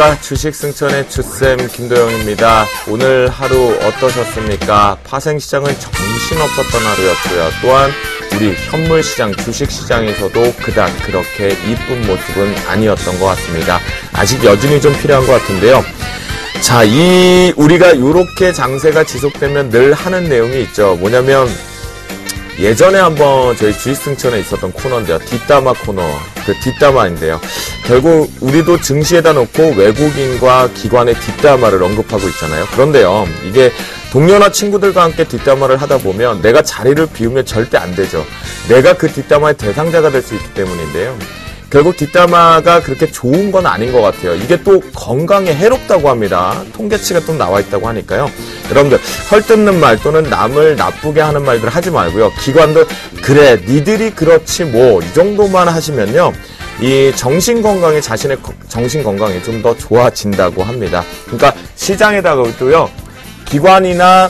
안녕하십니까. 주식승천의 주쌤 김도영입니다. 오늘 하루 어떠셨습니까? 파생시장은 정신없었던 하루였고요. 또한 우리 현물시장, 주식시장에서도 그닥 그렇게 이쁜 모습은 아니었던 것 같습니다. 아직 여진이 좀 필요한 것 같은데요. 자, 우리가 이렇게 장세가 지속되면 늘 하는 내용이 있죠. 뭐냐면 예전에 한번 저희 주식승천에 있었던 코너인데요. 뒷담화 코너. 그 뒷담화인데요. 결국 우리도 증시에다 놓고 외국인과 기관의 뒷담화를 언급하고 있잖아요. 그런데요. 이게 동료나 친구들과 함께 뒷담화를 하다 보면 내가 자리를 비우면 절대 안 되죠. 내가 그 뒷담화의 대상자가 될 수 있기 때문인데요. 결국 뒷담화가 그렇게 좋은 건 아닌 것 같아요. 이게 또 건강에 해롭다고 합니다. 통계치가 또 나와 있다고 하니까요. 여러분들 헐뜯는 말 또는 남을 나쁘게 하는 말들 하지 말고요. 기관도 그래 니들이 그렇지 뭐 이 정도만 하시면요. 이 정신건강에 자신의 정신건강이 좀 더 좋아진다고 합니다. 그러니까 시장에다가도요. 기관이나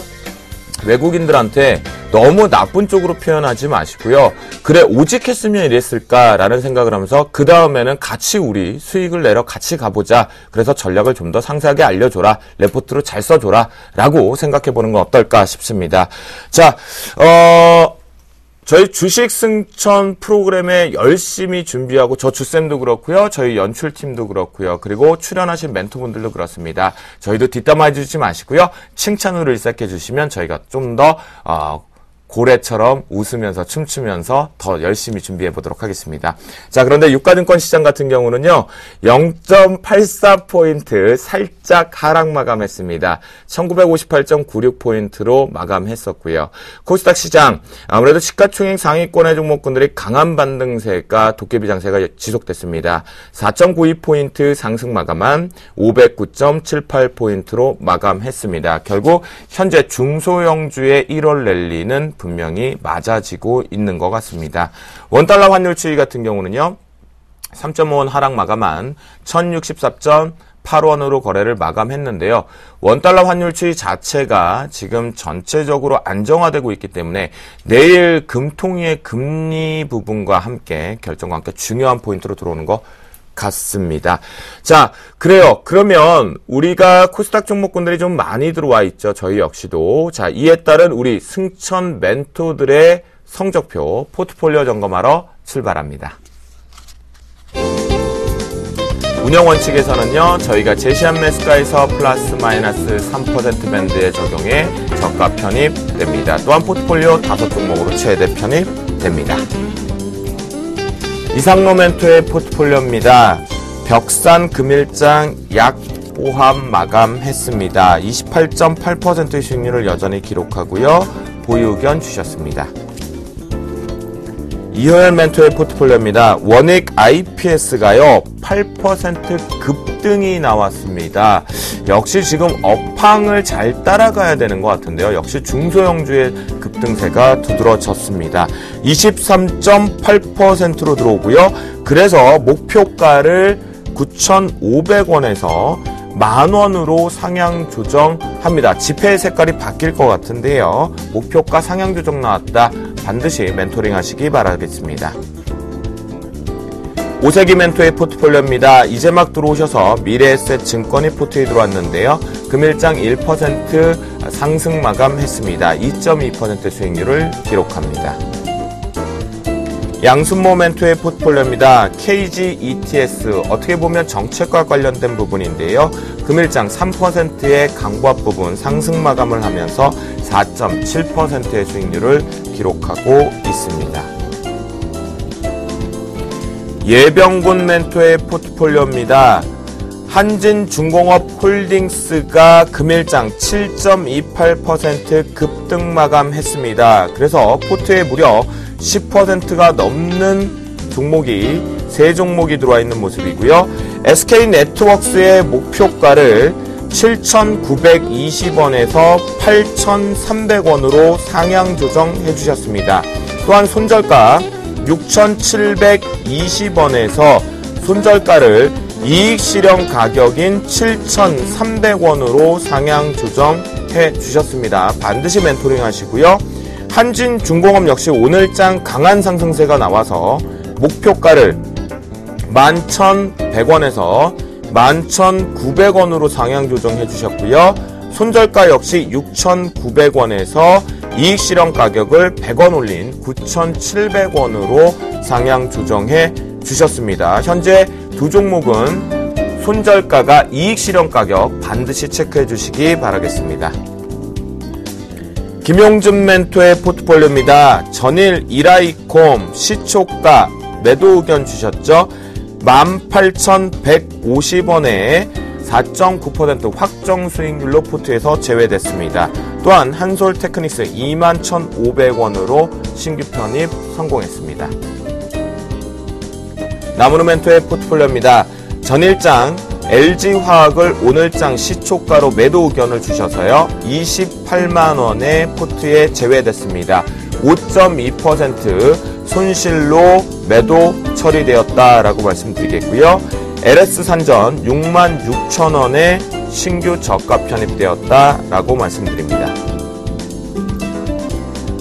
외국인들한테 너무 나쁜 쪽으로 표현하지 마시고요. 그래 오직 했으면 이랬을까라는 생각을 하면서 그 다음에는 같이 우리 수익을 내러 같이 가보자. 그래서 전략을 좀 더 상세하게 알려줘라. 레포트로 잘 써줘라. 라고 생각해보는 건 어떨까 싶습니다. 자, 저희 주식승천 프로그램에 열심히 준비하고 저 주쌤도 그렇고요. 저희 연출팀도 그렇고요. 그리고 출연하신 멘토분들도 그렇습니다. 저희도 뒷담화 해주지 마시고요. 칭찬으로 일색해 주시면 저희가 좀 더 고래처럼 웃으면서 춤추면서 더 열심히 준비해 보도록 하겠습니다. 자, 그런데 유가증권 시장 같은 경우는요. 0.84포인트 살짝 하락 마감했습니다. 1958.96포인트로 마감했었고요. 코스닥 시장 아무래도 시가총액 상위권의 종목군들이 강한 반등세가 도깨비 장세가 지속됐습니다. 4.92포인트 상승 마감한 509.78포인트로 마감했습니다. 결국 현재 중소형주의 1월 랠리는 분명히 맞아지고 있는 것 같습니다. 원달러 환율 추이 같은 경우는요. 3.5원 하락 마감한 1064.8원으로 거래를 마감했는데요. 원달러 환율 추이 자체가 지금 전체적으로 안정화되고 있기 때문에 내일 금통위의 금리 부분과 함께 결정과 함께 중요한 포인트로 들어오는 거 같습니다. 자, 그래요. 그러면 우리가 코스닥 종목군들이 좀 많이 들어와 있죠. 저희 역시도. 자, 이에 따른 우리 승천 멘토들의 성적표 포트폴리오 점검하러 출발합니다. 운영 원칙에서는요. 저희가 제시한 매수가에서 플러스 마이너스 3% 밴드에 적용해 저가 편입됩니다. 또한 포트폴리오 5종목으로 최대 편입됩니다. 이상로 멘토의 포트폴리오입니다. 벽산 금일장 약 포함 마감했습니다. 28.8%의 수익률을 여전히 기록하고요. 보유 의견 주셨습니다. 이호연 멘토의 포트폴리오입니다. 원익 IPS가요 8% 급등이 나왔습니다. 역시 지금 업황을 잘 따라가야 되는 것 같은데요. 역시 중소형주의 급등세가 두드러졌습니다. 23.8%로 들어오고요. 그래서 목표가를 9,500원에서 만원으로 상향 조정합니다. 지폐의 색깔이 바뀔 것 같은데요. 목표가 상향 조정 나왔다. 반드시 멘토링 하시기 바라겠습니다. 오세기 멘토의 포트폴리오입니다. 이제 막 들어오셔서 미래에셋 증권이 포트에 들어왔는데요. 금일장 1% 상승 마감했습니다. 2.2% 수익률을 기록합니다. 양순모 멘토의 포트폴리오입니다. KG ETS 어떻게 보면 정책과 관련된 부분인데요. 금일장 3%의 강보합 부분 상승 마감을 하면서 4.7%의 수익률을 기록하고 있습니다. 예병군 멘토의 포트폴리오입니다. 한진중공업 홀딩스가 금일장 7.28% 급등 마감했습니다. 그래서 포트에 무려 10%가 넘는 종목이 3종목이 들어와 있는 모습이고요. SK네트워크스의 목표가를 7,920원에서 8,300원으로 상향 조정해 주셨습니다. 또한 손절가 6,720원에서 손절가를 이익 실현 가격인 7,300원으로 상향 조정해 주셨습니다. 반드시 멘토링 하시고요. 한진중공업 역시 오늘장 강한 상승세가 나와서 목표가를 11,100원에서 11,900원으로 상향 조정해 주셨고요. 손절가 역시 6,900원에서 이익 실현 가격을 100원 올린 9,700원으로 상향 조정해 주셨습니다. 현재 두 종목은 손절가가 이익 실현 가격 반드시 체크해 주시기 바라겠습니다. 김용준 멘토의 포트폴리오입니다. 전일 이라이콤 시초가 매도 의견 주셨죠? 18,150원에 4.9% 확정 수익률로 포트에서 제외됐습니다. 또한 한솔테크닉스 21,500원으로 신규 편입 성공했습니다. 나무르멘토의 포트폴리오입니다. 전일장 LG화학을 오늘장 시초가로 매도 의견을 주셔서요. 28만원에 포트에 제외됐습니다. 5.2% 손실로 매도 처리되었다라고 말씀드리겠고요. LS산전 66,000원에 신규 저가 편입되었다라고 말씀드립니다.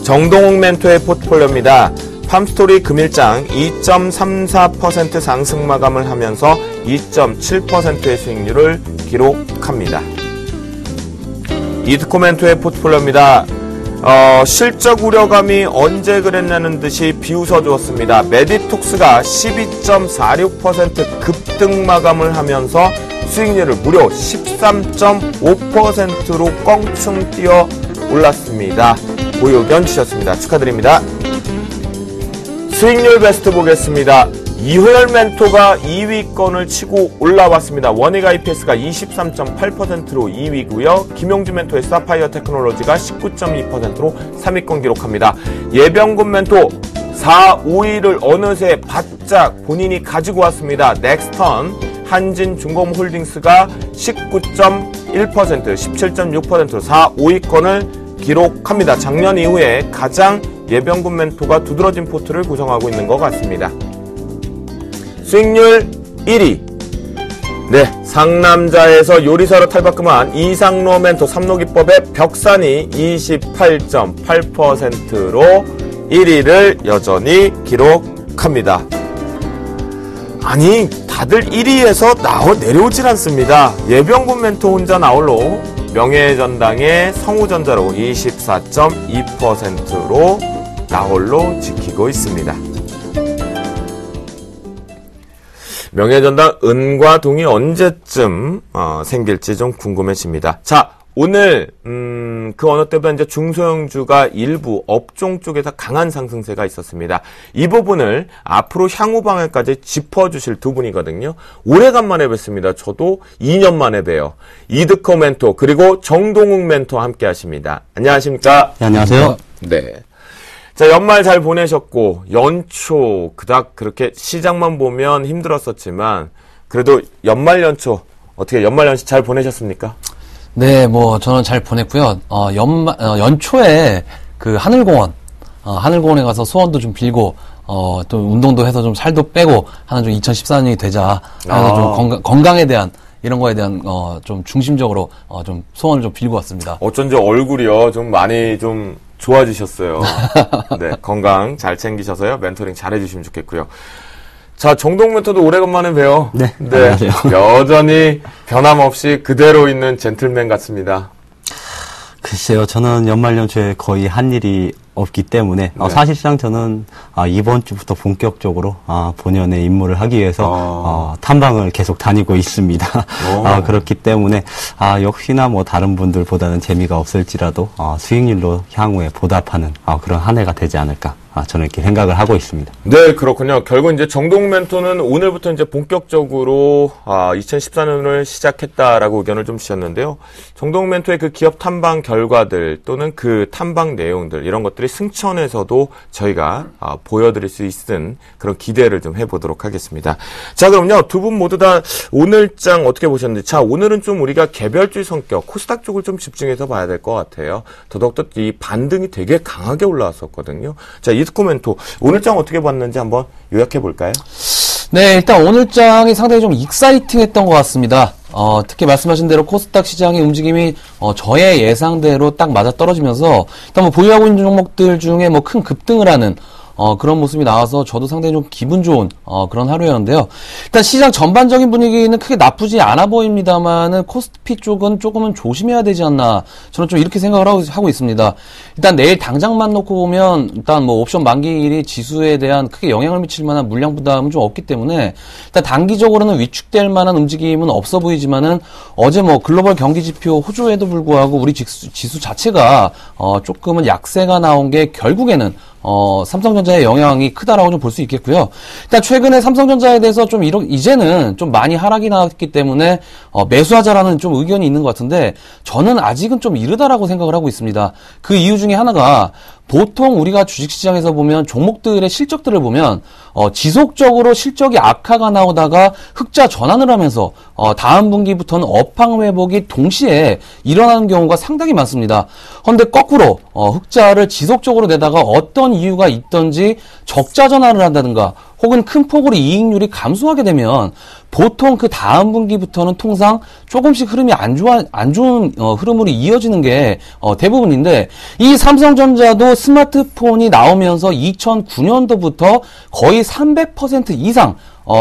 정동욱 멘토의 포트폴리오입니다. 팜스토리 금일장 2.34% 상승 마감을 하면서 2.7%의 수익률을 기록합니다. 이드코 멘토의 포트폴리오입니다. 실적 우려감이 언제 그랬냐는 듯이 비웃어 주었습니다. 메디톡스가 12.46% 급등 마감을 하면서 수익률을 무려 13.5%로 껑충 뛰어 올랐습니다. 고유 의견 주셨습니다. 축하드립니다. 수익률 베스트 보겠습니다. 이호열 멘토가 2위권을 치고 올라왔습니다. 원익 IPS가 23.8%로 2위고요. 김용준 멘토의 사파이어 테크놀로지가 19.2%로 3위권 기록합니다. 예병군 멘토 4, 5위를 어느새 바짝 본인이 가지고 왔습니다. 넥스턴 한진중공홀딩스가 19.1%, 17.6%로 4, 5위권을 기록합니다. 작년 이후에 가장 예병군 멘토가 두드러진 포트를 구성하고 있는 것 같습니다. 수익률 1위. 네, 상남자에서 요리사로 탈바꿈한 이상로 멘토 삼로기법의 벽산이 28.8%로 1위를 여전히 기록합니다. 아니, 다들 1위에서 내려오질 않습니다. 예병군 멘토 혼자 나홀로 명예전당의 성우전자로 24.2%로 나홀로 지키고 있습니다. 명예전당 은과 동이 언제쯤 생길지 좀 궁금해집니다. 자, 오늘 그 어느 때보다 이제 중소형주가 일부 업종 쪽에서 강한 상승세가 있었습니다. 이 부분을 앞으로 향후 방향까지 짚어주실 두 분이거든요. 오래간만에 뵙습니다. 저도 2년 만에 뵈요. 이드코 멘토 그리고 정동욱 멘토 함께 하십니다. 안녕하십니까? 네, 안녕하세요. 네. 자, 연말 잘 보내셨고 연초 그닥 그렇게 시장만 보면 힘들었었지만 그래도 연말 연시 잘 보내셨습니까? 네, 저는 잘 보냈고요. 연초에 그 하늘공원에 가서 소원도 좀 빌고, 또 운동도 해서 좀 살도 빼고 하는 좀 2014년이 되자 하는 좀 건강에 대한 이런 거에 대한 좀 중심적으로 좀 소원을 좀 빌고 왔습니다. 어쩐지 얼굴이요 좀 많이 좀 좋아지셨어요. 네, 건강 잘 챙기셔서요 멘토링 잘 해주시면 좋겠고요. 자, 정동 멘토도 오래간만에 봬요. 네. 안녕하세요. 여전히 변함없이 그대로 있는 젠틀맨 같습니다. 글쎄요, 저는 연초에 거의 한 일이 없기 때문에 네. 사실상 저는 이번 주부터 본격적으로 본연의 임무를 하기 위해서 탐방을 계속 다니고 있습니다. 그렇기 때문에 역시나 다른 분들보다는 재미가 없을지라도 수익률로 향후에 보답하는 그런 한 해가 되지 않을까 저는 이렇게 생각을 하고 있습니다. 네, 그렇군요. 결국 이제 정동 멘토는 오늘부터 이제 본격적으로 2014년을 시작했다라고 의견을 좀 주셨는데요. 정동 멘토의 그 기업 탐방 결과들 또는 그 탐방 내용들 이런 것들이 승천에서도 저희가 보여드릴 수 있는 그런 기대를 좀 해보도록 하겠습니다. 자, 그럼요. 두 분 모두 다 오늘장 어떻게 보셨는지. 자, 오늘은 좀 우리가 개별주의 성격, 코스닥 쪽을 좀 집중해서 봐야 될 것 같아요. 더더욱더 이 반등이 되게 강하게 올라왔었거든요. 자, 이드코 멘토 오늘장 어떻게 봤는지 한번 요약해 볼까요? 네, 일단 오늘장이 상당히 좀 익사이팅했던 것 같습니다. 특히 말씀하신 대로 코스닥 시장의 움직임이 저의 예상대로 딱 맞아 떨어지면서 일단 보유하고 있는 종목들 중에 큰 급등을 하는 그런 모습이 나와서 저도 상당히 좀 기분 좋은 그런 하루였는데요. 일단 시장 전반적인 분위기는 크게 나쁘지 않아 보입니다만은 코스피 쪽은 조금은 조심해야 되지 않나 저는 좀 이렇게 생각을 하고 있습니다. 일단 내일 당장만 놓고 보면 일단 뭐 옵션 만기일이 지수에 대한 크게 영향을 미칠 만한 물량 부담은 좀 없기 때문에 일단 단기적으로는 위축될 만한 움직임은 없어 보이지만은 어제 뭐 글로벌 경기 지표 호조에도 불구하고 우리 지수 자체가 조금은 약세가 나온 게 결국에는 삼성전자의 영향이 크다라고 좀 볼 수 있겠고요. 일단 최근에 삼성전자에 대해서 좀 이제는 좀 많이 하락이 나왔기 때문에 매수하자라는 좀 의견이 있는 것 같은데 저는 아직은 좀 이르다라고 생각을 하고 있습니다. 그 이유 중에 하나가 보통 우리가 주식시장에서 보면 종목들의 실적들을 보면 지속적으로 실적이 악화가 나오다가 흑자 전환을 하면서 다음 분기부터는 업황 회복이 동시에 일어나는 경우가 상당히 많습니다. 그런데 거꾸로 흑자를 지속적으로 내다가 어떤 이유가 있든지 적자 전환을 한다든가 혹은 큰 폭으로 이익률이 감소하게 되면 보통 그 다음 분기부터는 통상 조금씩 흐름이 안 좋은 흐름으로 이어지는 게 대부분인데 이 삼성전자도 스마트폰이 나오면서 2009년도부터 거의 300% 이상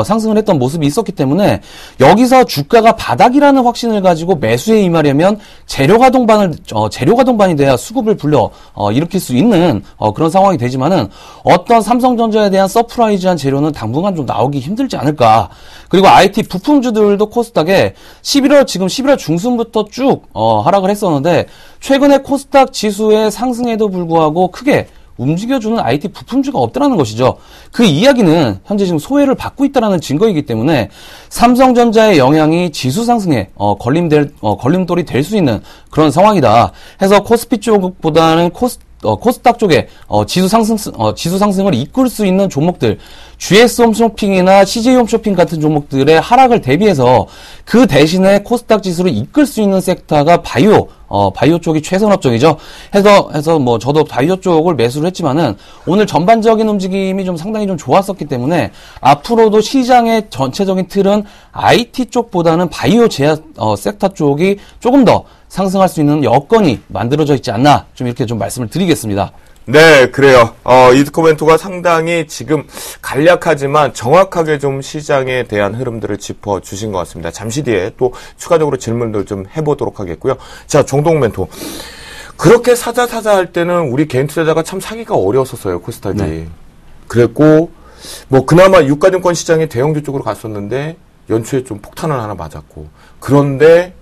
상승을 했던 모습이 있었기 때문에 여기서 주가가 바닥이라는 확신을 가지고 매수에 임하려면 재료가 동반이 돼야 수급을 불러 일으킬 수 있는 그런 상황이 되지만은 어떤 삼성전자에 대한 서프라이즈한 재료는 당분간 좀 나오기 힘들지 않을까. 그리고 IT 부품주들도 코스닥에 11월 중순부터 쭉 하락을 했었는데 최근에 코스닥 지수의 상승에도 불구하고 크게 움직여주는 IT 부품주가 없다라는 것이죠. 그 이야기는 현재 지금 소외를 받고 있다는 증거이기 때문에 삼성전자의 영향이 지수 상승에 걸림돌이 될 수 있는 그런 상황이다. 해서 코스피 쪽보다는 코스닥 쪽에 지수 상승을 이끌 수 있는 종목들, GS 홈쇼핑이나 CJ 홈쇼핑 같은 종목들의 하락을 대비해서 그 대신에 코스닥 지수를 이끌 수 있는 섹터가 바이오 쪽이 최선업 쪽이죠. 해서 뭐 저도 바이오 쪽을 매수를 했지만은 오늘 전반적인 움직임이 좀 상당히 좀 좋았었기 때문에 앞으로도 시장의 전체적인 틀은 IT 쪽보다는 바이오 제약 섹터 쪽이 조금 더 상승할 수 있는 여건이 만들어져 있지 않나 좀 이렇게 좀 말씀을 드리겠습니다. 네, 그래요. 이드코멘토가 상당히 지금 간략하지만 정확하게 좀 시장에 대한 흐름들을 짚어주신 것 같습니다. 잠시 뒤에 또 추가적으로 질문들 좀 해보도록 하겠고요. 자, 정동 멘토. 그렇게 사자 할 때는 우리 개인 투자자가 참 사기가 어려웠었어요, 코스닥이. 네. 그랬고, 뭐, 그나마 유가증권 시장이 대형주 쪽으로 갔었는데, 연초에 좀 폭탄을 하나 맞았고. 그런데,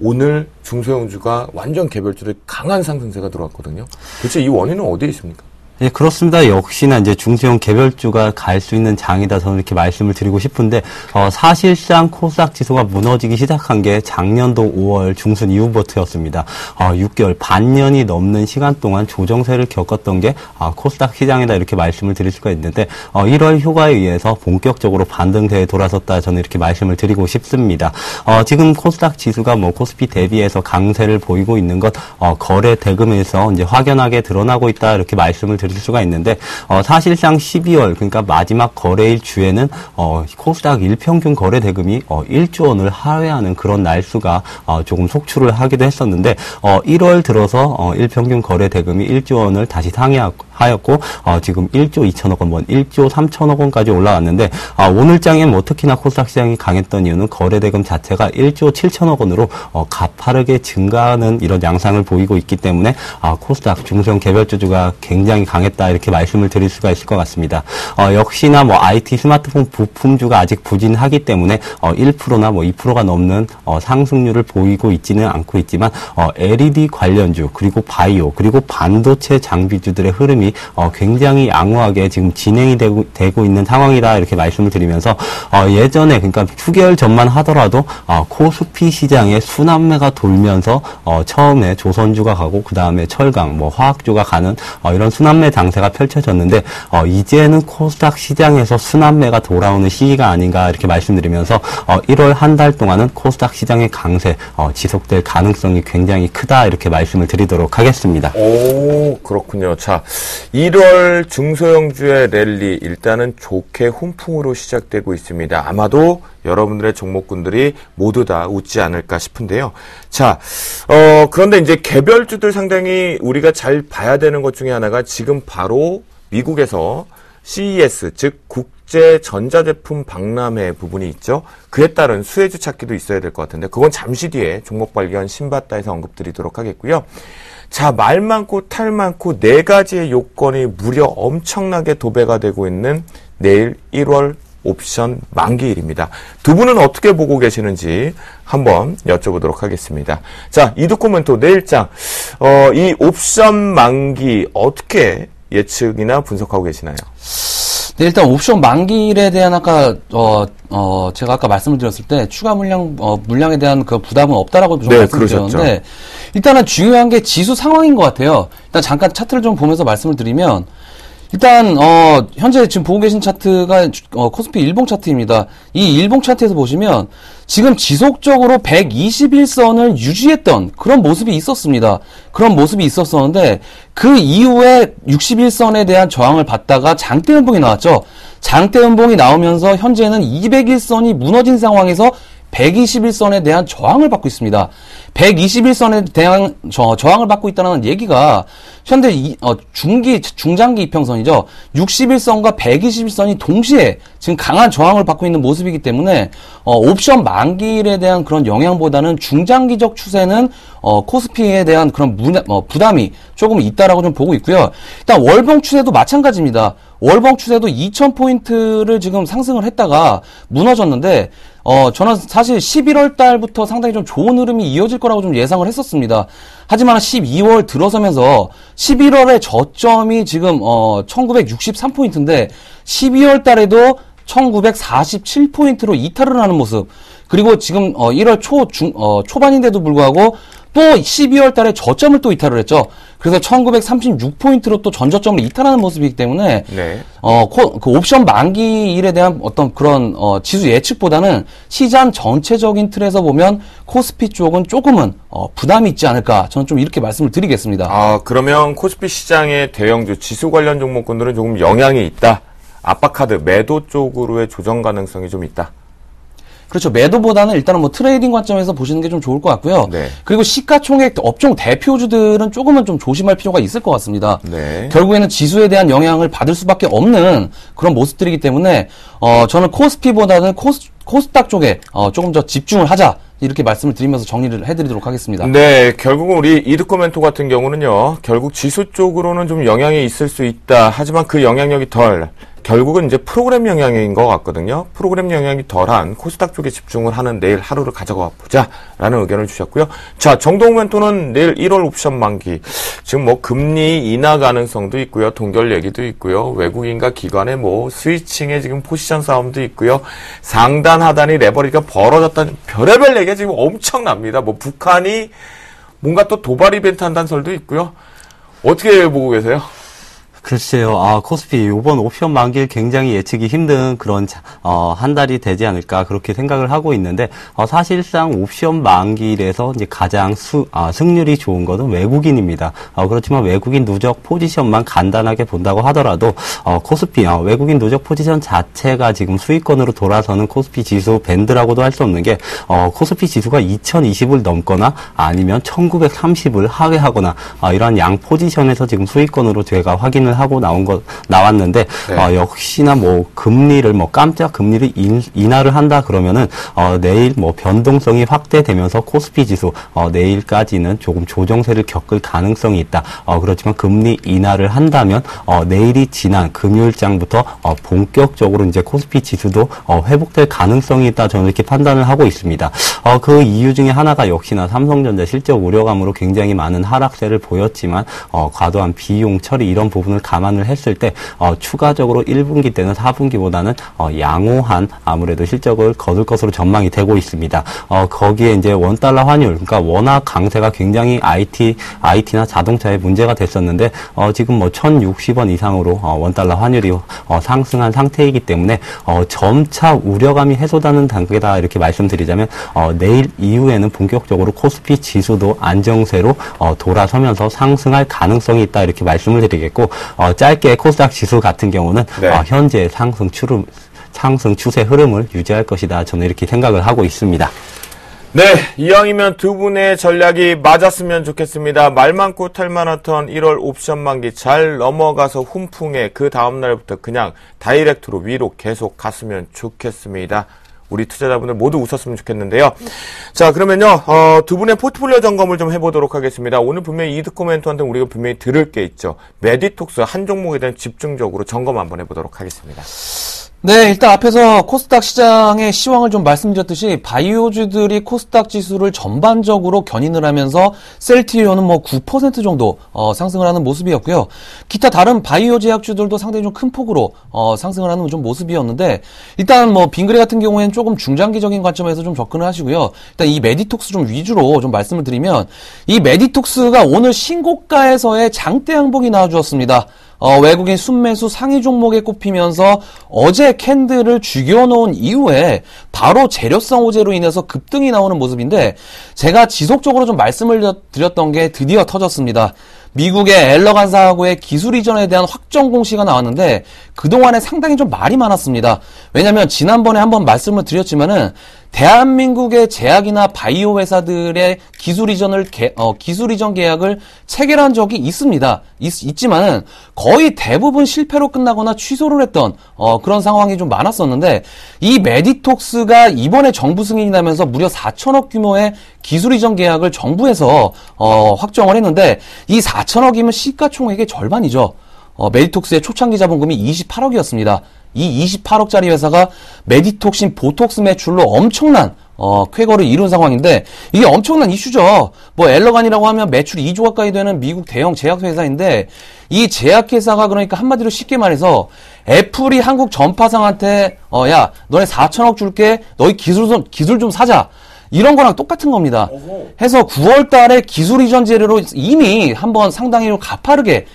오늘 중소형주가 완전 개별주들 강한 상승세가 들어왔거든요. 도대체 이 원인은 어디에 있습니까? 예, 그렇습니다. 역시나 이제 중소형 개별주가 갈 수 있는 장이다 저는 이렇게 말씀을 드리고 싶은데, 사실상 코스닥 지수가 무너지기 시작한 게 작년도 5월 중순 이후부터였습니다. 6개월, 반년이 넘는 시간 동안 조정세를 겪었던 게, 코스닥 시장이다 이렇게 말씀을 드릴 수가 있는데, 1월 휴가에 의해서 본격적으로 반등세에 돌아섰다 저는 이렇게 말씀을 드리고 싶습니다. 지금 코스닥 지수가 뭐 코스피 대비해서 강세를 보이고 있는 것, 거래 대금에서 이제 확연하게 드러나고 있다 이렇게 말씀을 드릴 수가 있는데, 사실상 12월, 그러니까 마지막 거래일 주에는, 코스닥 일평균 거래 대금이, 1조 원을 하회하는 그런 날수가, 조금 속출을 하기도 했었는데, 1월 들어서, 일평균 거래 대금이 1조 원을 다시 상회하였고, 지금 1조 2천억 원, 1조 3천억 원까지 올라왔는데, 오늘 장엔 뭐 특히나 코스닥 시장이 강했던 이유는 거래 대금 자체가 1조 7천억 원으로, 가파르게 증가하는 이런 양상을 보이고 있기 때문에, 코스닥 중소형 개별주주가 굉장히 강했다 이렇게 말씀을 드릴 수가 있을 것 같습니다. 역시나 뭐 IT 스마트폰 부품주가 아직 부진하기 때문에 1%나 뭐 2%가 넘는 상승률을 보이고 있지는 않고 있지만 LED 관련주 그리고 바이오 그리고 반도체 장비주들의 흐름이 굉장히 양호하게 지금 진행이 되고 있는 상황이다 이렇게 말씀을 드리면서 예전에 그러니까 수개월 전만 하더라도 코스피 시장에 순환매가 돌면서 처음에 조선주가 가고 그 다음에 철강 뭐 화학주가 가는 이런 순환매 장세가 펼쳐졌는데 이제는 코스닥 시장에서 순환매가 돌아오는 시기가 아닌가 이렇게 말씀드리면서 1월 한 달 동안은 코스닥 시장의 강세 지속될 가능성이 굉장히 크다 이렇게 말씀을 드리도록 하겠습니다. 오, 그렇군요. 자, 1월 중소형주의 랠리 일단은 좋게 훈풍으로 시작되고 있습니다. 아마도 여러분들의 종목군들이 모두 다 웃지 않을까 싶은데요. 자, 그런데 이제 개별주들 상당히 우리가 잘 봐야 되는 것 중에 하나가 지금 바로 미국에서 CES, 즉 국제 전자제품 박람회 부분이 있죠. 그에 따른 수혜주 찾기도 있어야 될 것 같은데 그건 잠시 뒤에 종목 발견 신받다에서 언급드리도록 하겠고요. 자, 말 많고 탈 많고 네 가지의 요건이 무려 엄청나게 도배가 되고 있는 내일 1월 옵션 만기일입니다. 두 분은 어떻게 보고 계시는지 한번 여쭤보도록 하겠습니다. 자, 이두코멘토 내일장, 이 옵션 만기 어떻게 예측이나 분석하고 계시나요? 네, 일단 옵션 만기일에 대한 제가 아까 말씀을 드렸을 때 추가 물량에 대한 그 부담은 없다라고 좀 말씀드렸는데 일단은 중요한 게 지수 상황인 것 같아요. 일단 잠깐 차트를 좀 보면서 말씀을 드리면 일단 현재 지금 보고 계신 차트가 코스피 일봉 차트입니다. 이 일봉 차트에서 보시면 지금 지속적으로 121선을 유지했던 그런 모습이 있었습니다. 그런 모습이 있었었는데 그 이후에 61선에 대한 저항을 받다가 장대 음봉이 나왔죠. 장대 음봉이 나오면서 현재는 201선이 무너진 상황에서 121선에 대한 저항을 받고 있습니다. 121선에 대한 저항을 받고 있다는 얘기가 현재 중장기 이평선이죠. 61선과 121선이 동시에 지금 강한 저항을 받고 있는 모습이기 때문에 옵션 만기일에 대한 그런 영향보다는 중장기적 추세는 코스피에 대한 그런 부담이 조금 있다라고 좀 보고 있고요. 일단 월봉 추세도 마찬가지입니다. 월봉 추세도 2000포인트를 지금 상승을 했다가 무너졌는데 저는 사실 11월 달부터 상당히 좀 좋은 흐름이 이어질 거라고 좀 예상을 했었습니다. 하지만 12월 들어서면서 11월의 저점이 지금 1963포인트인데 12월 달에도 1947포인트로 이탈을 하는 모습. 그리고 지금 1월 초반인데도 불구하고 또 12월 달에 저점을 또 이탈을 했죠. 그래서 1936포인트로 또 전저점을 이탈하는 모습이기 때문에 그 옵션 만기일에 대한 어떤 그런 지수 예측보다는 시장 전체적인 틀에서 보면 코스피 쪽은 조금은 부담이 있지 않을까 저는 좀 이렇게 말씀을 드리겠습니다. 그러면 코스피 시장의 대형주 지수 관련 종목군들은 조금 영향이 있다. 압박카드 매도 쪽으로의 조정 가능성이 좀 있다. 그렇죠. 매도보다는 일단은 트레이딩 관점에서 보시는 게 좀 좋을 것 같고요. 네. 그리고 시가총액 업종 대표주들은 조금은 좀 조심할 필요가 있을 것 같습니다. 네. 결국에는 지수에 대한 영향을 받을 수밖에 없는 그런 모습들이기 때문에 저는 코스피보다는 코스닥 쪽에 조금 더 집중을 하자. 이렇게 말씀을 드리면서 정리를 해드리도록 하겠습니다. 네, 결국은 우리 이드코멘토 같은 경우는요, 결국 지수 쪽으로는 좀 영향이 있을 수 있다. 하지만 그 영향력이 결국은 이제 프로그램 영향인 것 같거든요. 프로그램 영향이 덜한 코스닥 쪽에 집중을 하는 내일 하루를 가져가 보자. 라는 의견을 주셨고요. 자, 정동욱 멘토는 내일 1월 옵션 만기. 지금 금리 인하 가능성도 있고요. 동결 얘기도 있고요. 외국인과 기관의 스위칭에 지금 포지션 싸움도 있고요. 상단 하단이 레버리지가 벌어졌다는 별의별 얘기가 지금 엄청납니다. 북한이 뭔가 또 도발 이벤트 한다는 설도 있고요. 어떻게 보고 계세요? 글쎄요, 코스피 이번 옵션 만기일 굉장히 예측이 힘든 그런 한 달이 되지 않을까 그렇게 생각을 하고 있는데 사실상 옵션 만기일에서 이제 가장 승률이 좋은 것은 외국인입니다. 그렇지만 외국인 누적 포지션만 간단하게 본다고 하더라도 코스피 외국인 누적 포지션 자체가 지금 수익권으로 돌아서는 코스피 지수 밴드라고도 할 수 없는 게 코스피 지수가 2020을 넘거나 아니면 1930을 하회하거나 이러한 양 포지션에서 지금 수익권으로 제가 확인을 하고 나왔는데 네. 역시나 금리를 깜짝 금리를 인하를 한다 그러면은 내일 변동성이 확대되면서 코스피 지수 내일까지는 조금 조정세를 겪을 가능성이 있다. 그렇지만 금리 인하를 한다면 내일이 지난 금요일장부터 본격적으로 이제 코스피 지수도 회복될 가능성이 있다. 저는 이렇게 판단을 하고 있습니다. 그 이유 중에 하나가 역시나 삼성전자 실적 우려감으로 굉장히 많은 하락세를 보였지만 과도한 비용 처리 이런 부분을 감안을 했을 때 추가적으로 1분기 때는 4분기보다는 양호한 아무래도 실적을 거둘 것으로 전망이 되고 있습니다. 거기에 이제 원달러 환율, 그러니까 워낙 강세가 굉장히 IT나 자동차에 문제가 됐었는데 지금 1,060원 이상으로 원달러 환율이 상승한 상태이기 때문에 점차 우려감이 해소되는 단계다 이렇게 말씀드리자면 내일 이후에는 본격적으로 코스피 지수도 안정세로 돌아서면서 상승할 가능성이 있다 이렇게 말씀을 드리겠고 짧게 코스닥 지수 같은 경우는 네. 현재 상승 추세 흐름을 유지할 것이다. 저는 이렇게 생각을 하고 있습니다. 네, 이왕이면 두 분의 전략이 맞았으면 좋겠습니다. 말 많고 탈 많았던 1월 옵션 만기 잘 넘어가서 훈풍에 그 다음날부터 그냥 다이렉트로 위로 계속 갔으면 좋겠습니다. 우리 투자자분들 모두 웃었으면 좋겠는데요. 자, 그러면요, 두 분의 포트폴리오 점검을 좀 해보도록 하겠습니다. 오늘 분명히 이득 코멘트한테 우리가 분명히 들을 게 있죠. 메디톡스 한 종목에 대한 집중적으로 점검 한번 해보도록 하겠습니다. 네, 일단 앞에서 코스닥 시장의 시황을 좀 말씀드렸듯이 바이오주들이 코스닥 지수를 전반적으로 견인을 하면서 셀트리온은 뭐 9% 정도 상승을 하는 모습이었고요. 기타 다른 바이오 제약주들도 상당히 좀 큰 폭으로 상승을 하는 좀 모습이었는데, 일단 뭐 빙그레 같은 경우에는 조금 중장기적인 관점에서 좀 접근을 하시고요. 일단 이 메디톡스 좀 위주로 좀 말씀을 드리면, 이 메디톡스가 오늘 신고가에서의 장대 항복이 나와주었습니다. 외국인 순매수 상위 종목에 꼽히면서 어제 캔들을 죽여놓은 이후에 바로 재료성 호재로 인해서 급등이 나오는 모습인데, 제가 지속적으로 좀 말씀을 드렸던 게 드디어 터졌습니다. 미국의 엘러간사하고의 기술 이전에 대한 확정 공시가 나왔는데 그동안에 상당히 좀 말이 많았습니다. 왜냐하면 지난번에 한번 말씀을 드렸지만은 대한민국의 제약이나 바이오 회사들의 기술 이전 계약을 체결한 적이 있습니다. 있지만은 거의 대부분 실패로 끝나거나 취소를 했던 그런 상황이 좀 많았었는데, 이 메디톡스가 이번에 정부 승인이 나면서 무려 4천억 규모의 기술 이전 계약을 정부에서 확정을 했는데, 이 4천억이면 시가총액의 절반이죠. 메디톡스의 초창기 자본금이 28억이었습니다. 이 28억짜리 회사가 메디톡신 보톡스 매출로 엄청난 쾌거를 이룬 상황인데, 이게 엄청난 이슈죠. 뭐 엘러간이라고 하면 매출 2조 가까이 되는 미국 대형 제약회사인데, 이 제약회사가 그러니까 한마디로 쉽게 말해서 애플이 한국 전파상한테 야, 너네 4천억 줄게, 너희 기술 좀 사자, 이런 거랑 똑같은 겁니다. 해서 9월 달에 기술 이전 재료로 이미 한번 상당히 가파르게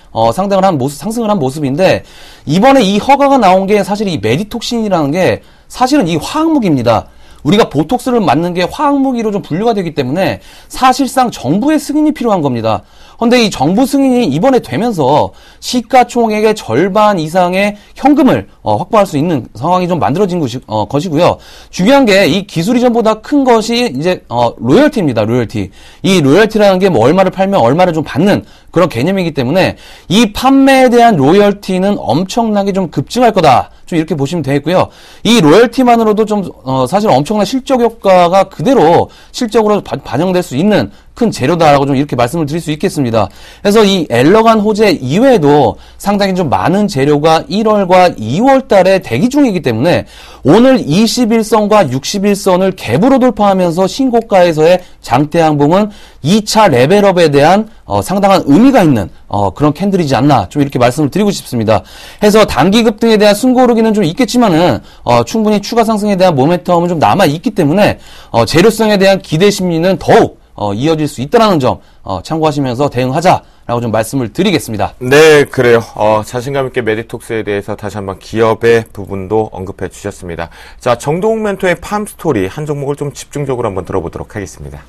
상승을 한 모습인데, 이번에 이 허가가 나온 게 사실 이 메디톡신이라는 게 사실은 이 화학무기입니다. 우리가 보톡스를 맞는 게 화학무기로 좀 분류가 되기 때문에 사실상 정부의 승인이 필요한 겁니다. 그런데 이 정부 승인이 이번에 되면서 시가총액의 절반 이상의 현금을 확보할 수 있는 상황이 좀 만들어진 것이고요. 중요한 게 이 기술 이전보다 큰 것이 이제 로열티입니다. 로열티. 이 로열티라는 게 뭐 얼마를 팔면 얼마를 좀 받는 그런 개념이기 때문에 이 판매에 대한 로열티는 엄청나게 좀 급증할 거다. 좀 이렇게 보시면 되겠고요. 이 로열티만으로도 좀 사실 엄청난 실적 효과가 그대로 실적으로 반영될 수 있는 큰 재료다라고 좀 이렇게 말씀을 드릴 수 있겠습니다. 그래서 이 엘러간 호재 이외에도 상당히 좀 많은 재료가 1월과 2월 달에 대기 중이기 때문에 오늘 21선과 61선을 갭으로 돌파하면서 신고가에서의 장대 항봉은 2차 레벨업에 대한 상당한 의미가 있는 그런 캔들이지 않나, 좀 이렇게 말씀을 드리고 싶습니다. 해서 단기 급등에 대한 숨고르기는 좀 있겠지만은 충분히 추가 상승에 대한 모멘텀은 좀 남아 있기 때문에 재료성에 대한 기대 심리는 더욱 이어질 수 있다는 점 참고하시면서 대응하자라고 좀 말씀을 드리겠습니다. 네, 그래요. 자신감 있게 메디톡스에 대해서 다시 한번 기업의 부분도 언급해 주셨습니다. 자, 정동욱 멘토의 팜스토리 한 종목을 좀 집중적으로 한번 들어보도록 하겠습니다.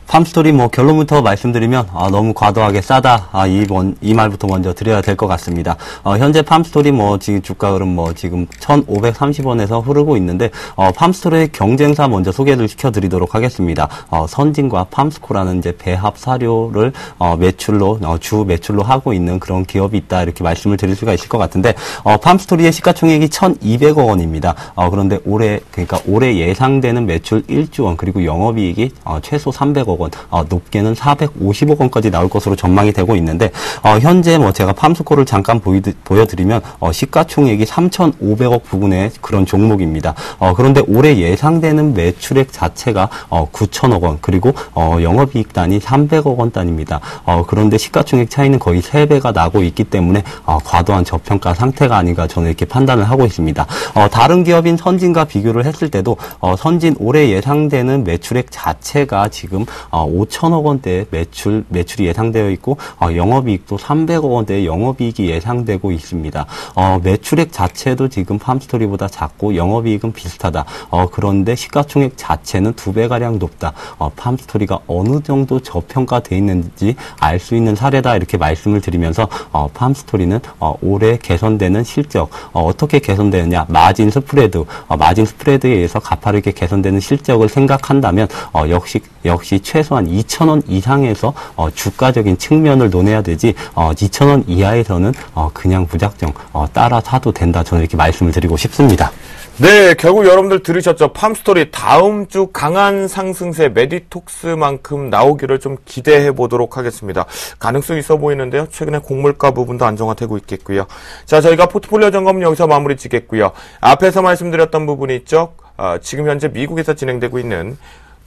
팜스토리 뭐 결론부터 말씀드리면 너무 과도하게 싸다, 이 말부터 먼저 드려야 될 것 같습니다. 현재 팜스토리 뭐 지금 주가 흐름 뭐 지금 1,530원에서 흐르고 있는데, 팜스토리의 경쟁사 먼저 소개를 시켜드리도록 하겠습니다. 선진과 팜스코라는 이제 배합 사료를 주 매출로 하고 있는 그런 기업이 있다, 이렇게 말씀을 드릴 수가 있을 것 같은데, 팜스토리의 시가총액이 1,200억 원입니다. 그런데 올해 예상되는 매출 1조 원, 그리고 영업이익이 최소 300억 원, 높게는 450억 원까지 나올 것으로 전망이 되고 있는데, 현재 뭐 제가 팜스코를 잠깐 보여드리면 시가총액이 3,500억 부근의 그런 종목입니다. 그런데 올해 예상되는 매출액 자체가 9천억 원, 그리고 영업이익 단위 300억 원 단위입니다. 그런데 시가총액 차이는 거의 3배가 나고 있기 때문에 과도한 저평가 상태가 아닌가, 저는 이렇게 판단을 하고 있습니다. 다른 기업인 선진과 비교를 했을 때도 선진 올해 예상되는 매출액 자체가 지금 5천억 원대의 매출이 예상되어 있고 영업이익도 300억 원대의 영업이익이 예상되고 있습니다. 매출액 자체도 지금 팜스토리보다 작고 영업이익은 비슷하다. 그런데 시가총액 자체는 2배가량 높다. 팜스토리가 어느 정도 저평가되어 있는지 알 수 있는 사례다 이렇게 말씀을 드리면서 팜스토리는 올해 개선되는 실적 어떻게 개선되느냐 마진 스프레드에 의해서 가파르게 개선되는 실적을 생각한다면 역시 최소한 2,000원 이상에서 주가적인 측면을 논해야 되지 2,000원 이하에서는 그냥 무작정 따라 사도 된다 저는 이렇게 말씀을 드리고 싶습니다. 네, 결국 여러분들 들으셨죠? 팜스토리 다음 주 강한 상승세 메디톡스만큼 나오기를 좀 기대해 보도록 하겠습니다. 가능성 있어 보이는데요. 최근에 곡물가 부분도 안정화되고 있겠고요. 자, 저희가 포트폴리오 점검 여기서 마무리 짓겠고요. 앞에서 말씀드렸던 부분이 있죠. 지금 현재 미국에서 진행되고 있는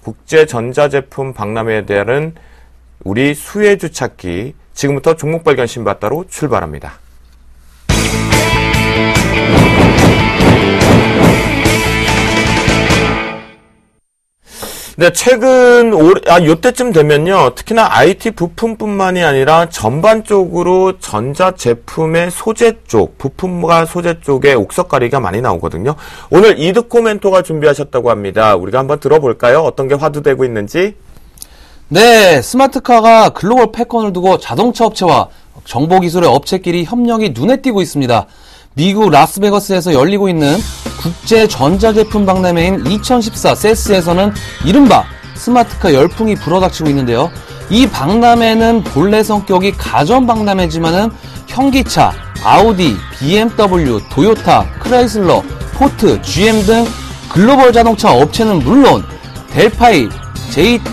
국제 전자제품 박람회에 대한 우리 수혜주 찾기 지금부터 종목 발견 신바따로 출발합니다. 네, 최근 요때쯤 되면요. 특히나 IT 부품뿐만이 아니라 전반적으로 전자제품의 소재 쪽, 부품과 소재 쪽에 옥석가리가 많이 나오거든요. 오늘 이드코 멘토가 준비하셨다고 합니다. 우리가 한번 들어볼까요? 어떤 게 화두되고 있는지? 네, 스마트카가 글로벌 패권을 두고 자동차 업체와 정보기술의 업체끼리 협력이 눈에 띄고 있습니다. 미국 라스베가스에서 열리고 있는 국제 전자제품 박람회인 2014 CES에서는 이른바 스마트카 열풍이 불어닥치고 있는데요. 이 박람회는 본래 성격이 가전 박람회지만은 현기차, 아우디, BMW, 토요타, 크라이슬러, 포트, GM 등 글로벌 자동차 업체는 물론 델파이,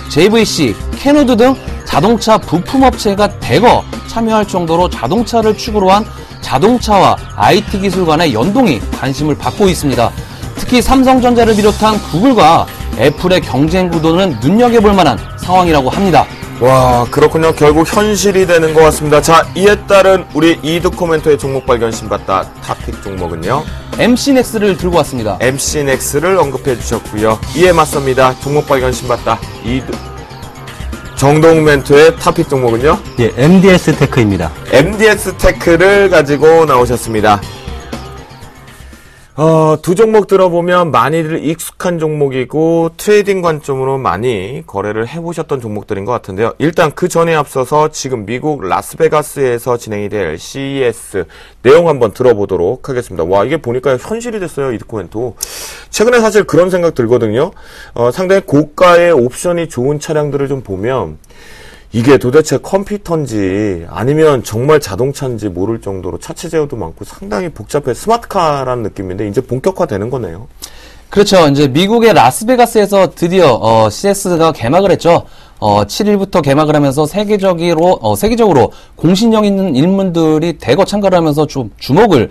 JVC, 캐노드 등 자동차 부품 업체가 대거 참여할 정도로 자동차를 축으로 한 자동차와 IT 기술 간의 연동이 관심을 받고 있습니다. 특히 삼성전자를 비롯한 구글과 애플의 경쟁 구도는 눈여겨볼 만한 상황이라고 합니다. 와, 그렇군요. 결국 현실이 되는 것 같습니다. 자, 이에 따른 우리 이드코 멘토의 종목 발견 신바따 탑픽 종목은요? MC넥스를 들고 왔습니다. MC넥스를 언급해 주셨고요. 이에 맞섭니다. 종목 발견 신바따 정동 멘토의 탑픽 종목은요? 예, MDS 테크입니다. MDS 테크를 가지고 나오셨습니다. 두 종목 들어보면 많이들 익숙한 종목이고 트레이딩 관점으로 많이 거래를 해보셨던 종목들인 것 같은데요. 일단 그 전에 앞서서 지금 미국 라스베가스에서 진행이 될 CES 내용 한번 들어보도록 하겠습니다. 와, 이게 보니까 현실이 됐어요. 이드코멘토. 최근에 사실 그런 생각 들거든요. 상당히 고가의 옵션이 좋은 차량들을 좀 보면 이게 도대체 컴퓨터인지 아니면 정말 자동차인지 모를 정도로 차체 제어도 많고 상당히 복잡해 스마트카라는 느낌인데 이제 본격화되는 거네요. 그렇죠. 이제 미국의 라스베가스에서 드디어 CES가 개막을 했죠. 7일부터 개막을 하면서 세계적으로 공신력 있는 인물들이 대거 참가를 하면서 좀 주목을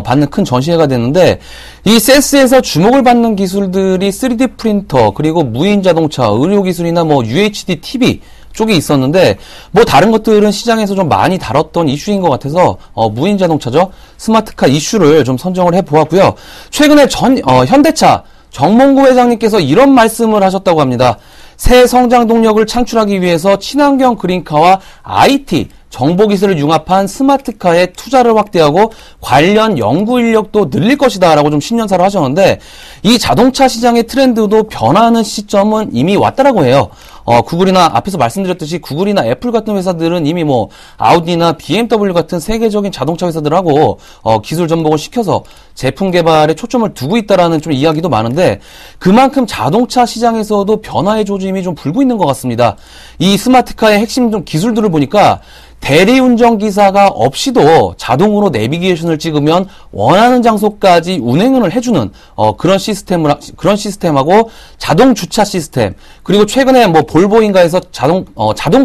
받는 큰 전시회가 됐는데 이 CES에서 주목을 받는 기술들이 3D 프린터 그리고 무인 자동차, 의료 기술이나 뭐 UHD TV 쪽이 있었는데 뭐 다른 것들은 시장에서 좀 많이 다뤘던 이슈인 것 같아서 무인 자동차죠. 스마트카 이슈를 좀 선정을 해보았고요. 최근에 현대차 정몽구 회장님께서 이런 말씀을 하셨다고 합니다. 새 성장 동력을 창출하기 위해서 친환경 그린카와 IT, 정보기술을 융합한 스마트카에 투자를 확대하고 관련 연구 인력도 늘릴 것이다 라고 좀 신년사를 하셨는데 이 자동차 시장의 트렌드도 변화하는 시점은 이미 왔다라고 해요. 구글이나 앞에서 말씀드렸듯이 구글이나 애플 같은 회사들은 이미 뭐 아우디나 BMW 같은 세계적인 자동차 회사들하고 기술 전복을 시켜서 제품 개발에 초점을 두고 있다라는 좀 이야기도 많은데 그만큼 자동차 시장에서도 변화의 조짐이 좀 불고 있는 것 같습니다. 이 스마트카의 핵심 좀 기술들을 보니까 대리운전 기사가 없이도 자동으로 내비게이션을 찍으면 원하는 장소까지 운행을 해주는 그런 시스템하고 자동 주차 시스템 그리고 최근에 뭐 볼보인가에서 자동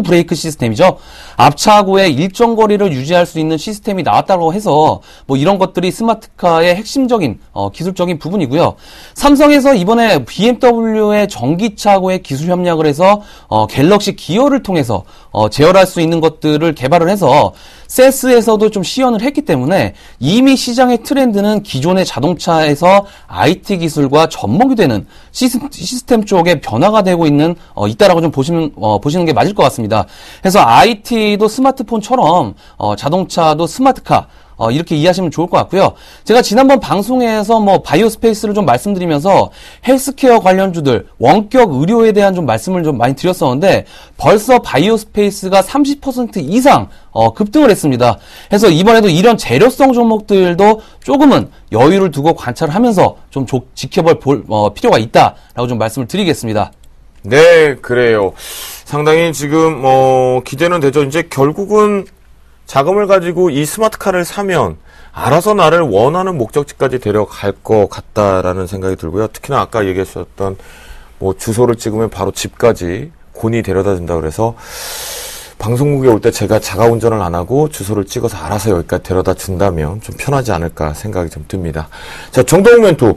브레이크 시스템이죠. 앞차하고의 일정 거리를 유지할 수 있는 시스템이 나왔다고 해서 뭐 이런 것들이 스마트카의 핵심적인 기술적인 부분이고요. 삼성에서 이번에 BMW의 전기차하고의 기술 협력을 해서 갤럭시 기어를 통해서 제어할 수 있는 것들을 개발을 해서 세스에서도 좀 시연을 했기 때문에 이미 시장의 트렌드는 기존의 자동차에서 IT 기술과 접목이 되는 시스템 쪽에 변화가 되고 있다라고 좀 보시는 게 맞을 것 같습니다. 그래서 IT도 스마트폰처럼 자동차도 스마트카 이렇게 이해하시면 좋을 것 같고요. 제가 지난번 방송에서 바이오 스페이스를 좀 말씀드리면서 헬스케어 관련주들, 원격 의료에 대한 좀 말씀을 좀 많이 드렸었는데 벌써 바이오 스페이스가 30% 이상 급등을 했습니다. 그래서 이번에도 이런 재료성 종목들도 조금은 여유를 두고 관찰을 하면서 좀 지켜볼 필요가 있다라고 좀 말씀을 드리겠습니다. 네, 그래요. 상당히 지금 기대는 되죠. 이제 결국은 자금을 가지고 이 스마트카를 사면 알아서 나를 원하는 목적지까지 데려갈 것 같다라는 생각이 들고요. 특히나 아까 얘기하셨던 주소를 찍으면 바로 집까지 곤히 데려다 준다 그래서 방송국에 올 때 제가 자가 운전을 안 하고 주소를 찍어서 알아서 여기까지 데려다 준다면 좀 편하지 않을까 생각이 좀 듭니다. 자, 정동욱 멘토,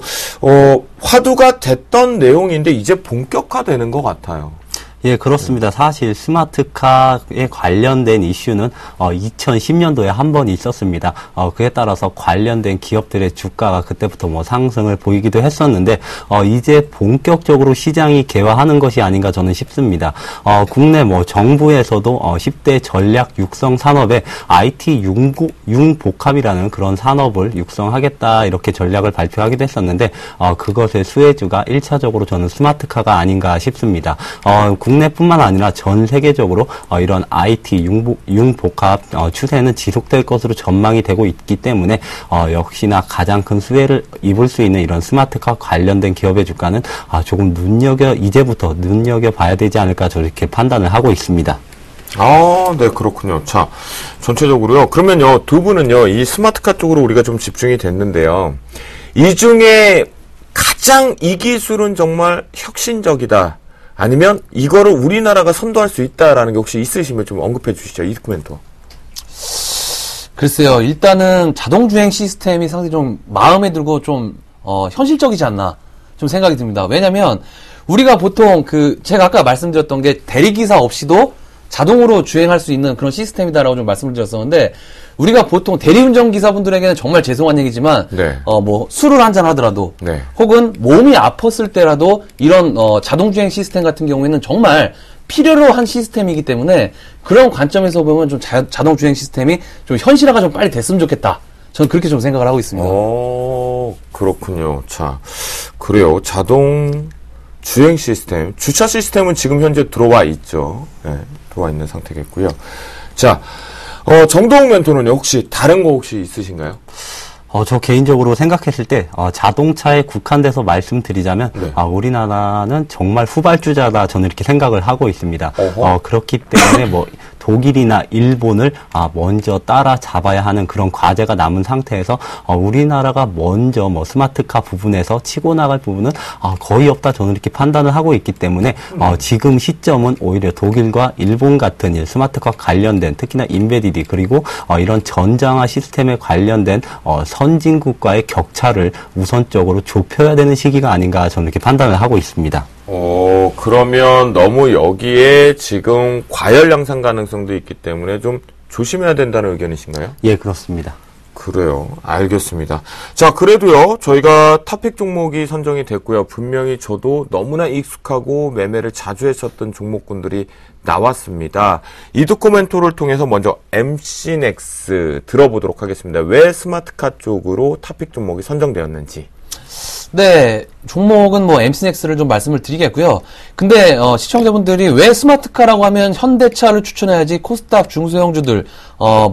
화두가 됐던 내용인데 이제 본격화되는 것 같아요. 예, 그렇습니다. 사실 스마트카에 관련된 이슈는 2010년도에 한 번 있었습니다. 그에 따라서 관련된 기업들의 주가가 그때부터 상승을 보이기도 했었는데 이제 본격적으로 시장이 개화하는 것이 아닌가 저는 싶습니다. 국내 정부에서도 10대 전략 육성 산업에 IT 융복합이라는 그런 산업을 육성하겠다 이렇게 전략을 발표하기도 했었는데 그것의 수혜주가 1차적으로 저는 스마트카가 아닌가 싶습니다. 국내뿐만 아니라 전 세계적으로 이런 IT 융복합 추세는 지속될 것으로 전망이 되고 있기 때문에 역시나 가장 큰 수혜를 입을 수 있는 이런 스마트카 관련된 기업의 주가는 조금 이제부터 눈여겨봐야 되지 않을까 저렇게 판단을 하고 있습니다. 네, 그렇군요. 자, 전체적으로요. 그러면요, 두 분은요, 이 스마트카 쪽으로 우리가 좀 집중이 됐는데요. 이 중에 가장 이 기술은 정말 혁신적이다. 아니면 이거를 우리나라가 선도할 수 있다라는 게 혹시 있으시면 좀 언급해 주시죠. 이 코멘트. 글쎄요. 일단은 자동주행 시스템이 상당히 좀 마음에 들고 좀 현실적이지 않나 좀 생각이 듭니다. 왜냐면 우리가 보통 제가 아까 말씀드렸던 게 대리기사 없이도 자동으로 주행할 수 있는 그런 시스템이다라고 좀 말씀을 드렸었는데 우리가 보통 대리운전 기사분들에게는 정말 죄송한 얘기지만 네. 술을 한잔 하더라도 네. 혹은 몸이 아팠을 때라도 이런 자동주행 시스템 같은 경우에는 정말 필요로 한 시스템이기 때문에 그런 관점에서 보면 좀 자동주행 시스템이 좀 현실화가 좀 빨리 됐으면 좋겠다. 저는 그렇게 좀 생각을 하고 있습니다. 그렇군요. 자, 그래요. 자동 주행 시스템, 주차 시스템은 지금 현재 들어와 있죠. 네, 들어와 있는 상태겠고요. 자, 정동욱 멘토는요, 혹시 다른 거 혹시 있으신가요? 저 개인적으로 생각했을 때 자동차에 국한돼서 말씀드리자면 네. 우리나라는 정말 후발주자다 저는 이렇게 생각을 하고 있습니다. 그렇기 때문에 독일이나 일본을 먼저 따라잡아야 하는 그런 과제가 남은 상태에서 우리나라가 먼저 스마트카 부분에서 치고 나갈 부분은 거의 없다 저는 이렇게 판단을 하고 있기 때문에 지금 시점은 오히려 독일과 일본 같은 스마트카 관련된 특히나 인베디디 그리고 이런 전장화 시스템에 관련된 선진국과의 격차를 우선적으로 좁혀야 되는 시기가 아닌가 저는 이렇게 판단을 하고 있습니다. 그러면 너무 여기에 지금 과열 양상 가능성도 있기 때문에 좀 조심해야 된다는 의견이신가요? 예, 그렇습니다. 그래요. 알겠습니다. 자, 그래도요, 저희가 탑픽 종목이 선정이 됐고요. 분명히 저도 너무나 익숙하고 매매를 자주 했었던 종목군들이 나왔습니다. 이 도코멘토를 통해서 먼저 MC넥스 들어보도록 하겠습니다. 왜 스마트카 쪽으로 탑픽 종목이 선정되었는지. 네, 종목은 MC넥스를 좀 말씀을 드리겠고요. 근데 시청자분들이 왜 스마트카라고 하면 현대차를 추천해야지 코스닥 중소형주들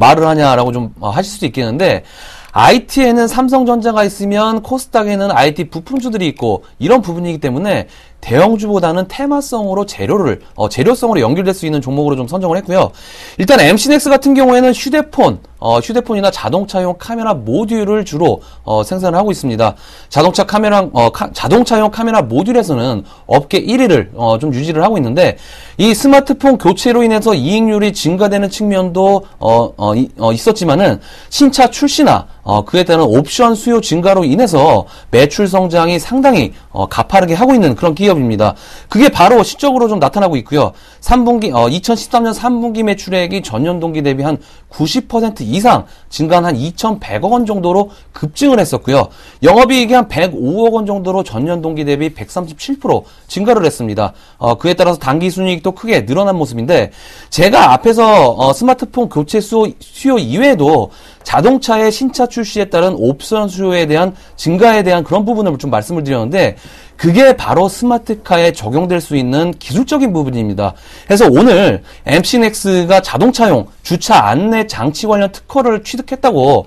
말을 하냐라고 좀 하실 수도 있겠는데 IT에는 삼성전자가 있으면 코스닥에는 IT 부품주들이 있고 이런 부분이기 때문에 대형주보다는 테마성으로 재료성으로 연결될 수 있는 종목으로 좀 선정을 했고요. 일단 MC넥스 같은 경우에는 휴대폰이나 자동차용 카메라 모듈을 주로 생산을 하고 있습니다. 자동차용 카메라 모듈에서는 업계 1위를 좀 유지를 하고 있는데 이 스마트폰 교체로 인해서 이익률이 증가되는 측면도 있었지만은 신차 출시나 그에 따른 옵션 수요 증가로 인해서 매출 성장이 상당히 가파르게 하고 있는 그런 기업 기업입니다. 그게 바로 실적으로 좀 나타나고 있고요. 2013년 3분기 매출액이 전년 동기 대비 한 90% 이상 증가한 한 2,100억 원 정도로 급증을 했었고요. 영업이익이 한 105억 원 정도로 전년 동기 대비 137% 증가를 했습니다. 그에 따라서 단기순이익도 크게 늘어난 모습인데, 제가 앞에서 스마트폰 교체 수요 이외에도 자동차의 신차 출시에 따른 옵션 수요에 대한 증가에 대한 그런 부분을 좀 말씀을 드렸는데, 그게 바로 스마트카에 적용될 수 있는 기술적인 부분입니다. 그래서 오늘 MC넥스가 자동차용 주차 안내 장치 관련 특허를 취득했다고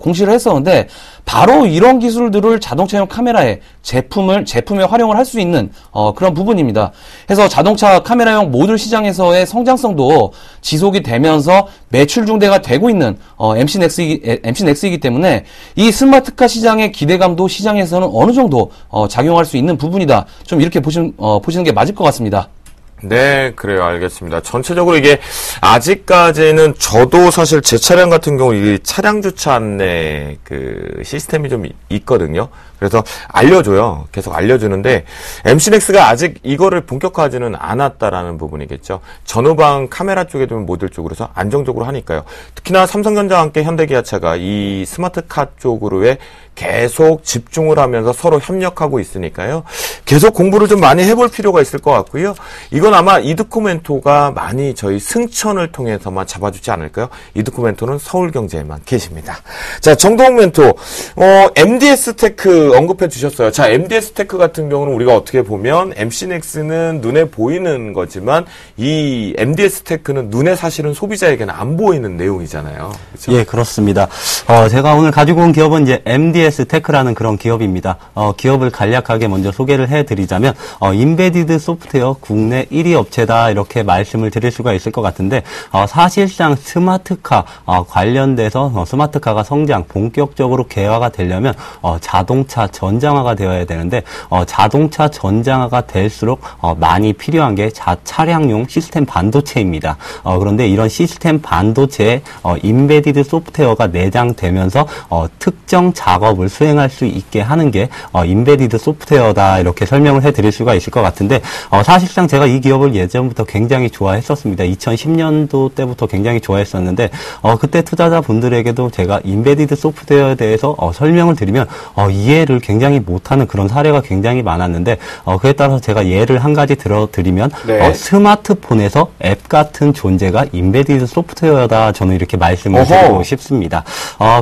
공시를 했었는데, 바로 이런 기술들을 자동차용 카메라에 제품에 활용을 할 수 있는 그런 부분입니다. 그래서 자동차 카메라용 모듈 시장에서의 성장성도 지속이 되면서 매출 중대가 되고 있는 MC넥스이기 때문에 이 스마트카 시장의 기대감도 시장에서는 어느 정도 작용할 수 있는 부분이다. 좀 이렇게 보시는 게 맞을 것 같습니다. 네, 그래요. 알겠습니다. 전체적으로 이게 아직까지는 저도 사실 제 차량 같은 경우 이 차량 주차 안내 그 시스템이 좀 있거든요. 그래서 알려줘요. 계속 알려주는데 MC넥스가 아직 이거를 본격화하지는 않았다라는 부분이겠죠. 전후방 카메라 쪽에 두면 모듈 쪽으로서 안정적으로 하니까요. 특히나 삼성전자와 함께 현대기아차가 이 스마트카 쪽으로의 계속 집중을 하면서 서로 협력하고 있으니까요. 계속 공부를 좀 많이 해볼 필요가 있을 것 같고요. 이건 아마 이드코멘토가 많이 저희 승천을 통해서만 잡아주지 않을까요? 이드코멘토는 서울경제에만 계십니다. 자, 정동욱 멘토, MDS 테크 언급해 주셨어요. 자, MDS 테크 같은 경우는 우리가 어떻게 보면 MC넥스는 눈에 보이는 거지만 이 MDS 테크는 눈에 사실은 소비자에게는 안 보이는 내용이잖아요. 그렇죠? 예, 그렇습니다. 제가 오늘 가지고 온 기업은 이제 MDS 테크라는 그런 기업입니다. 기업을 간략하게 먼저 소개를 해드리자면 인베디드 소프트웨어 국내 1위 업체다 이렇게 말씀을 드릴 수가 있을 것 같은데, 사실상 스마트카 관련돼서 스마트카가 성장 본격적으로 개화가 되려면 자동차 전장화가 되어야 되는데, 자동차 전장화가 될수록 많이 필요한 게 차량용 시스템 반도체입니다. 그런데 이런 시스템 반도체에 인베디드 소프트웨어가 내장되면서 특정 작업을 수행할 수 있게 하는 게 인베디드 소프트웨어다 이렇게 설명을 해드릴 수가 있을 것 같은데, 사실상 제가 이 기업을 예전부터 굉장히 좋아했었습니다. 2010년도 때부터 굉장히 좋아했었는데, 그때 투자자분들에게도 제가 인베디드 소프트웨어에 대해서 설명을 드리면 이해를 굉장히 못하는 그런 사례가 굉장히 많았는데, 그에 따라서 제가 예를 한 가지 들어드리면, 네. 스마트폰에서 앱 같은 존재가 인베디드 소프트웨어다, 저는 이렇게 말씀을 드리고 싶습니다.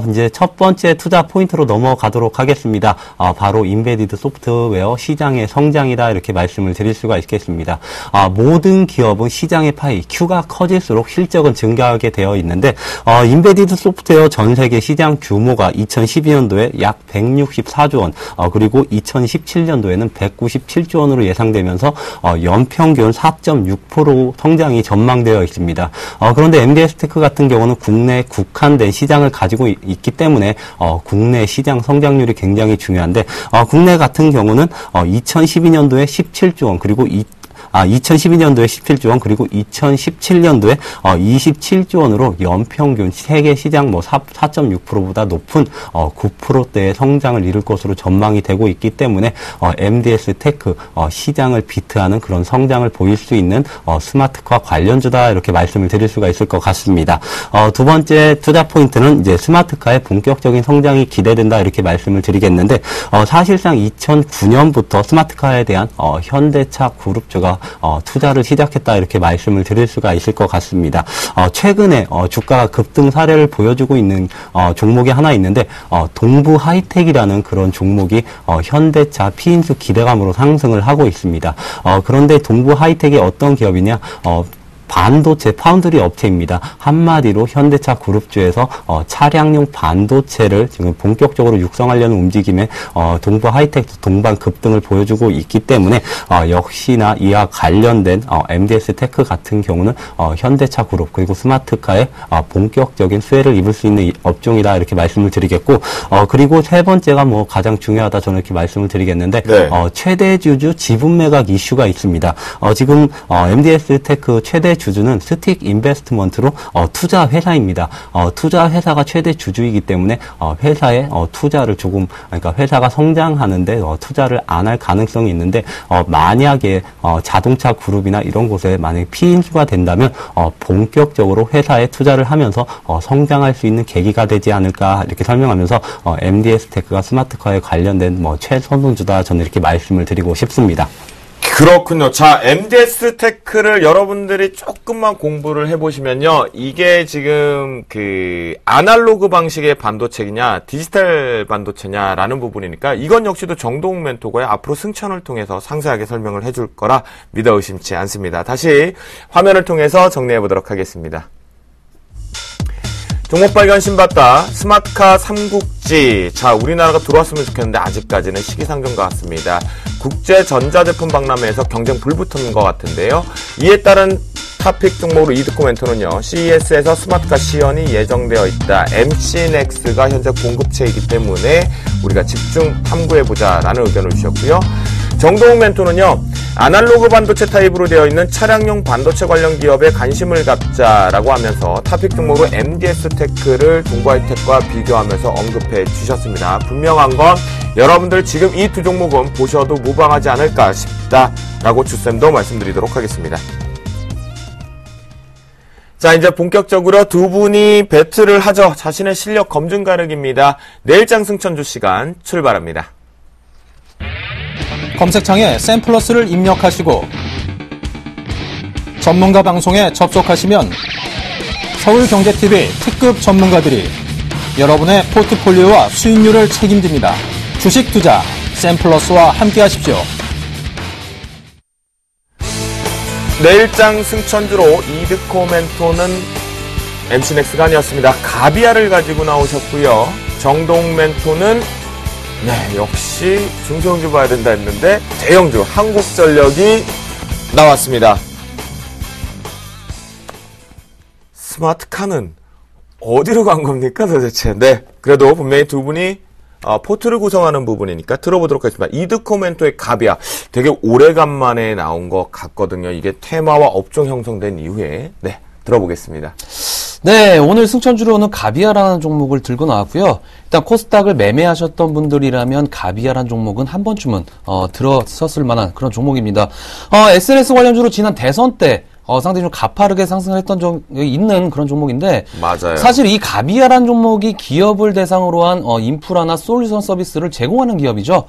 이제 첫 번째 투자 포인트로 넘어가도록 하겠습니다. 바로 인베디드 소프트웨어 시장의 성장이다 이렇게 말씀을 드릴 수가 있겠습니다. 모든 기업은 시장의 파이 Q가 커질수록 실적은 증가하게 되어 있는데, 인베디드 소프트웨어 전 세계 시장 규모가 2012년도에 약 164조 원, 그리고 2017년도에는 197조 원으로 예상되면서 연평균 4.6% 성장이 전망되어 있습니다. 그런데 MDS 테크 같은 경우는 국내 국한된 시장을 가지고 있기 때문에 국내 시장 성장률이 굉장히 중요한데, 국내 같은 경우는 2012년도에 17조 원, 그리고 2012년도에 17조 원, 그리고 2017년도에 27조 원으로 연평균 세계 시장 4.6%보다 높은 9%대의 성장을 이룰 것으로 전망이 되고 있기 때문에 MDS 테크 시장을 비트하는 그런 성장을 보일 수 있는 스마트카 관련주다 이렇게 말씀을 드릴 수가 있을 것 같습니다. 두 번째 투자 포인트는 이제 스마트카의 본격적인 성장이 기대된다 이렇게 말씀을 드리겠는데, 사실상 2009년부터 스마트카에 대한 현대차 그룹주가 투자를 시작했다 이렇게 말씀을 드릴 수가 있을 것 같습니다. 최근에 주가가 급등 사례를 보여주고 있는 종목이 하나 있는데, 동부 하이텍이라는 그런 종목이 현대차 피인수 기대감으로 상승을 하고 있습니다. 그런데 동부 하이텍이 어떤 기업이냐? 반도체 파운드리 업체입니다. 한마디로 현대차 그룹주에서 차량용 반도체를 지금 본격적으로 육성하려는 움직임에 동부 하이텍도 동반 급등을 보여주고 있기 때문에 역시나 이와 관련된 MDS 테크 같은 경우는 현대차 그룹 그리고 스마트카의 본격적인 수혜를 입을 수 있는 업종이다 이렇게 말씀을 드리겠고, 그리고 세 번째가 가장 중요하다 저는 이렇게 말씀을 드리겠는데, 네. 최대 주주 지분 매각 이슈가 있습니다. 지금 MDS 테크 최대 주주는 스틱 인베스트먼트로 투자 회사입니다. 투자 회사가 최대 주주이기 때문에 회사에 투자를 그러니까 회사가 성장하는데 투자를 안 할 가능성이 있는데 만약에 자동차 그룹이나 이런 곳에 만약에 피인수가 된다면 본격적으로 회사에 투자를 하면서 성장할 수 있는 계기가 되지 않을까 이렇게 설명하면서 MDS테크가 스마트카에 관련된 최선봉주다 저는 이렇게 말씀을 드리고 싶습니다. 그렇군요. 자, MDS테크를 여러분들이 조금만 공부를 해보시면요. 이게 지금 아날로그 방식의 반도체냐, 디지털 반도체냐라는 부분이니까 이건 역시도 정동욱 멘토가 앞으로 승천을 통해서 상세하게 설명을 해줄 거라 믿어 의심치 않습니다. 다시 화면을 통해서 정리해보도록 하겠습니다. 종목 발견 신봤다. 스마트카 삼국지. 자, 우리나라가 들어왔으면 좋겠는데 아직까지는 시기상조인 것 같습니다. 국제 전자제품 박람회에서 경쟁 불붙은 것 같은데요. 이에 따른 탑픽 종목으로 이드코멘토는요. CES에서 스마트카 시연이 예정되어 있다. MC넥스가 현재 공급체이기 때문에 우리가 집중 탐구해보자라는 의견을 주셨고요. 정동욱 멘토는요. 아날로그 반도체 타입으로 되어 있는 차량용 반도체 관련 기업에 관심을 갖자라고 하면서 탑픽 종목으로 MDS테크를 동부하이텍과 비교하면서 언급해 주셨습니다. 분명한 건 여러분들 지금 이 두 종목은 보셔도 무방하지 않을까 싶다라고 주쌤도 말씀드리도록 하겠습니다. 자, 이제 본격적으로 두 분이 배틀을 하죠. 자신의 실력 검증 가르기입니다. 내일장 승천주 시간 출발합니다. 검색창에 샘플러스를 입력하시고 전문가 방송에 접속하시면 서울경제TV 특급 전문가들이 여러분의 포트폴리오와 수익률을 책임집니다. 주식 투자 샘플러스와 함께 하십시오. 내일장 승천주로 이드코멘토는 MC넥스가 아니었습니다. 가비아를 가지고 나오셨고요. 정동욱 멘토는 역시 중소형주 봐야 된다 했는데 대형주 한국전력이 나왔습니다. 스마트카는 어디로 간 겁니까 도대체? 네, 그래도 분명히 두 분이 포트를 구성하는 부분이니까 들어보도록 하겠습니다. 이드코멘토의 가비아 되게 오래간만에 나온 것 같거든요. 이게 테마와 업종 형성된 이후에 들어보겠습니다. 네, 오늘 승천주로는 가비아라는 종목을 들고 나왔고요. 일단 코스닥을 매매하셨던 분들이라면 가비아라는 종목은 한 번쯤은 들었었을 만한 그런 종목입니다. SNS 관련주로 지난 대선 때 상당히 좀 가파르게 상승했던 적이 있는 그런 종목인데 맞아요. 사실 이 가비아라는 종목이 기업을 대상으로 한 인프라나 솔루션 서비스를 제공하는 기업이죠.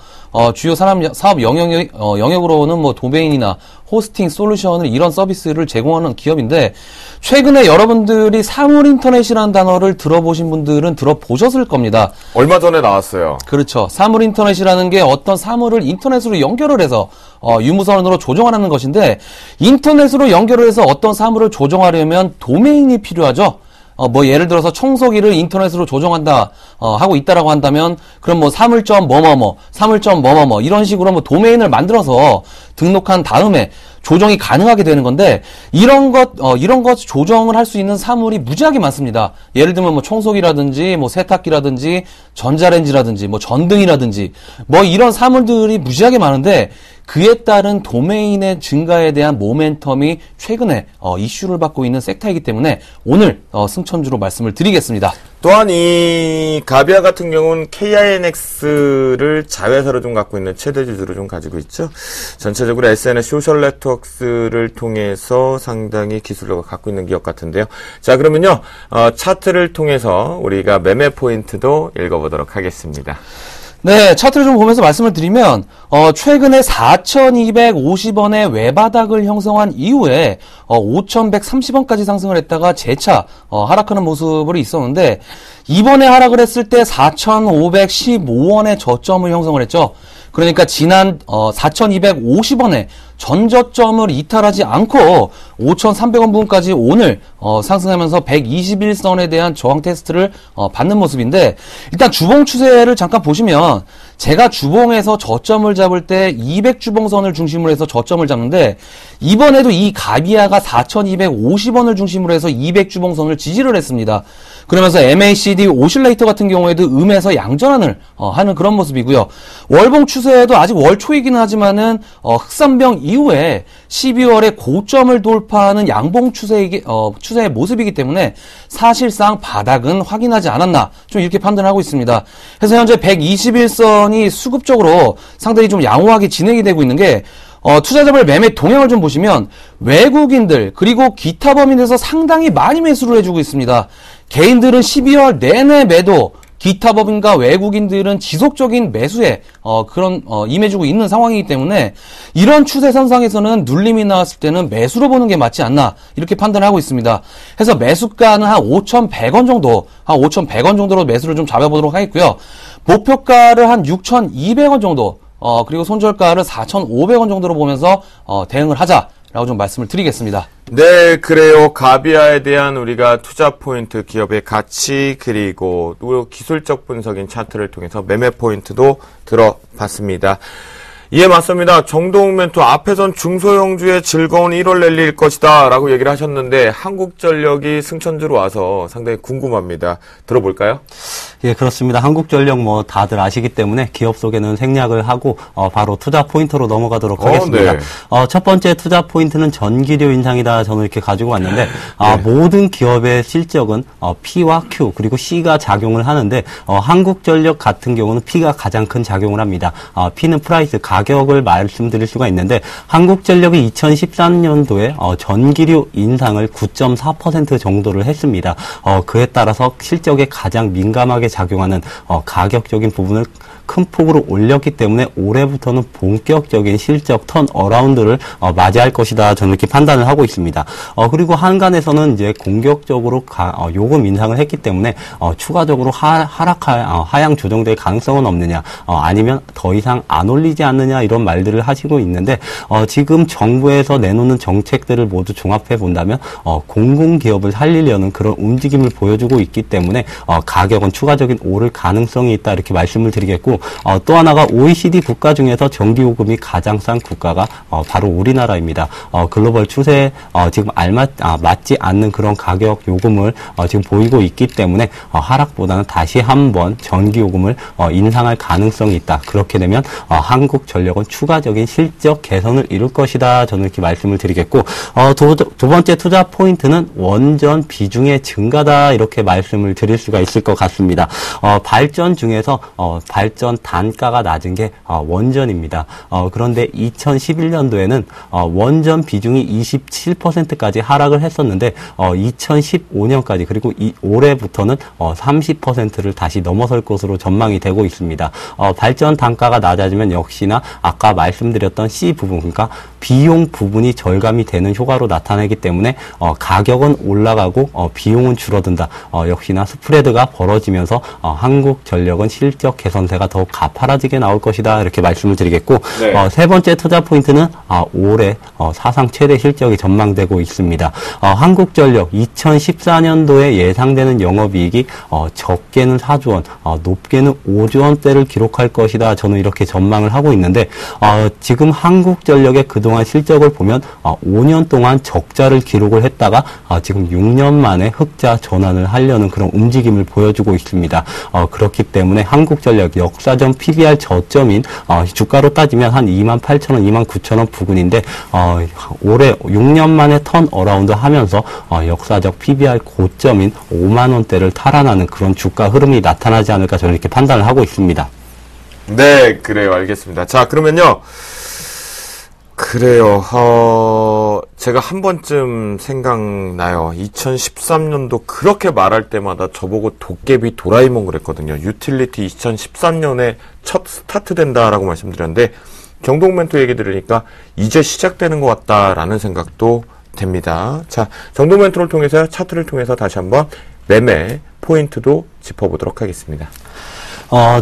주요 사업 영역으로는 도메인이나 호스팅 솔루션을 이런 서비스를 제공하는 기업인데 최근에 여러분들이 사물인터넷이라는 단어를 들어보신 분들은 들어보셨을 겁니다. 얼마 전에 나왔어요. 그렇죠. 사물인터넷이라는 게 어떤 사물을 인터넷으로 연결을 해서 유무선으로 조종하는 것인데 인터넷으로 연결을 해서 어떤 사물을 조종하려면 도메인이 필요하죠. 예를 들어서 청소기를 인터넷으로 조종한다, 하고 있다라고 한다면, 그럼 사물점 사물점 이런 식으로 도메인을 만들어서 등록한 다음에 조정이 가능하게 되는 건데, 이런 것 조정을 할 수 있는 사물이 무지하게 많습니다. 예를 들면 청소기라든지, 세탁기라든지, 전자레인지라든지, 전등이라든지, 이런 사물들이 무지하게 많은데, 그에 따른 도메인의 증가에 대한 모멘텀이 최근에 이슈를 받고 있는 섹터이기 때문에 오늘 승천주로 말씀을 드리겠습니다. 또한 이 가비아 같은 경우는 KINX를 자회사로 좀 갖고 있는 최대 주주를 좀 가지고 있죠. 전체적으로 SNS 소셜 네트워크를 통해서 상당히 기술력을 갖고 있는 기업 같은데요. 자, 그러면요, 차트를 통해서 우리가 매매 포인트도 읽어보도록 하겠습니다. 네, 차트를 좀 보면서 말씀을 드리면 최근에 4,250원의 외바닥을 형성한 이후에 5,130원까지 상승을 했다가 재차 하락하는 모습이 있었는데 이번에 하락을 했을 때 4,515원의 저점을 형성을 했죠. 그러니까 지난 4,250원에 전저점을 이탈하지 않고 5,300원 부근까지 오늘 상승하면서 121선에 대한 저항 테스트를 받는 모습인데 일단 주봉 추세를 잠깐 보시면 제가 주봉에서 저점을 잡을 때 200주봉선을 중심으로 해서 저점을 잡는데 이번에도 이 가비아가 4,250원을 중심으로 해서 200주봉선을 지지를 했습니다. 그러면서 MACD 오실레이터 같은 경우에도 음에서 양전환을 하는 그런 모습이고요. 월봉 추세에도 아직 월 초이긴 하지만은 흑산병 이후에 12월에 고점을 돌파하는 양봉 추세의 모습이기 때문에 사실상 바닥은 확인하지 않았나 좀 이렇게 판단하고 있습니다. 그래서 현재 121선이 수급적으로 상당히 좀 양호하게 진행이 되고 있는 게 투자자별 매매 동향을 좀 보시면 외국인들 그리고 기타 범위에서 상당히 많이 매수를 해주고 있습니다. 개인들은 12월 내내 매도, 기타 법인과 외국인들은 지속적인 매수에 임해주고 있는 상황이기 때문에 이런 추세 선상에서는 눌림이 나왔을 때는 매수로 보는 게 맞지 않나 이렇게 판단하고 있습니다. 그래서 매수가는 한 5,100원 정도, 한 5,100원 정도로 매수를 좀 잡아보도록 하겠고요. 목표가를 한 6,200원 정도, 그리고 손절가를 4,500원 정도로 보면서 대응을 하자라고 좀 말씀을 드리겠습니다. 네, 그래요. 가비아에 대한 우리가 투자 포인트, 기업의 가치, 그리고 또 기술적 분석인 차트를 통해서 매매 포인트도 들어봤습니다. 이에 맞습니다. 정동욱 멘토 앞에선 중소형주의 즐거운 1월 랠리일 것이다 라고 얘기를 하셨는데 한국전력이 승천주로 와서 상당히 궁금합니다. 들어볼까요? 예, 그렇습니다. 한국전력 뭐 다들 아시기 때문에 기업 소개는 생략을 하고 바로 투자 포인트로 넘어가도록 하겠습니다. 네. 첫 번째 투자 포인트는 전기료 인상이다. 저는 이렇게 가지고 왔는데 모든 기업의 실적은 P와 Q 그리고 C가 작용을 하는데 한국전력 같은 경우는 P가 가장 큰 작용을 합니다. P는 프라이스 가격을 말씀드릴 수가 있는데 한국전력이 2013년도에 전기료 인상을 9.4% 정도를 했습니다. 그에 따라서 실적에 가장 민감하게 작용하는 가격적인 부분을 큰 폭으로 올렸기 때문에 올해부터는 본격적인 실적 턴 어라운드를 맞이할 것이다. 저는 이렇게 판단을 하고 있습니다. 그리고 한간에서는 이제 공격적으로 요금 인상을 했기 때문에 추가적으로 하향 조정될 가능성은 없느냐, 아니면 더 이상 안 올리지 않느냐 이런 말들을 하시고 있는데 지금 정부에서 내놓는 정책들을 모두 종합해 본다면 공공기업을 살리려는 그런 움직임을 보여주고 있기 때문에 가격은 추가적인 오를 가능성이 있다 이렇게 말씀을 드리겠고 또 하나가 OECD 국가 중에서 전기요금이 가장 싼 국가가 바로 우리나라입니다. 글로벌 추세에 지금 맞지 않는 그런 가격 요금을 지금 보이고 있기 때문에 하락보다는 다시 한번 전기요금을 인상할 가능성이 있다. 그렇게 되면 한국전력은 추가적인 실적 개선을 이룰 것이다. 저는 이렇게 말씀을 드리겠고 두 번째 투자 포인트는 원전 비중의 증가다. 이렇게 말씀을 드릴 수가 있을 것 같습니다. 발전 중에서 발전 단가가 낮은 게 원전입니다. 그런데 2011년도에는 원전 비중이 27%까지 하락을 했었는데 2015년까지 그리고 올해부터는 30%를 다시 넘어설 것으로 전망이 되고 있습니다. 발전 단가가 낮아지면 역시나 아까 말씀드렸던 C 부분, 그러니까 비용 부분이 절감이 되는 효과로 나타나기 때문에 가격은 올라가고 비용은 줄어든다. 역시나 스프레드가 벌어지면서 한국전력은 실적 개선세가 더욱 가파라지게 나올 것이다. 이렇게 말씀을 드리겠고 네. 세 번째 투자 포인트는 올해 사상 최대 실적이 전망되고 있습니다. 한국전력 2014년도에 예상되는 영업이익이 적게는 4조 원, 높게는 5조 원대를 기록할 것이다. 저는 이렇게 전망을 하고 있는데 지금 한국전력의 그동안 실적을 보면 5년 동안 적자를 기록을 했다가 지금 6년 만에 흑자 전환을 하려는 그런 움직임을 보여주고 있습니다. 그렇기 때문에 한국전력 역사전 PBR 저점인 주가로 따지면 한 28,000원, 29,000원 부근인데 올해 6년 만에 턴 어라운드 하면서 역사적 PBR 고점인 5만 원대를 탈환하는 그런 주가 흐름이 나타나지 않을까 저는 이렇게 판단을 하고 있습니다. 네, 그래요. 알겠습니다. 자, 그러면요. 그래요. 제가 한 번쯤 생각나요. 2013년도 그렇게 말할 때마다 저보고 도깨비 도라이몽 그랬거든요. 유틸리티 2013년에 첫 스타트 된다라고 말씀드렸는데 정동욱 멘토 얘기 들으니까 이제 시작되는 것 같다라는 생각도 됩니다. 자, 정동욱 멘토를 통해서 차트를 통해서 다시 한번 매매 포인트도 짚어보도록 하겠습니다.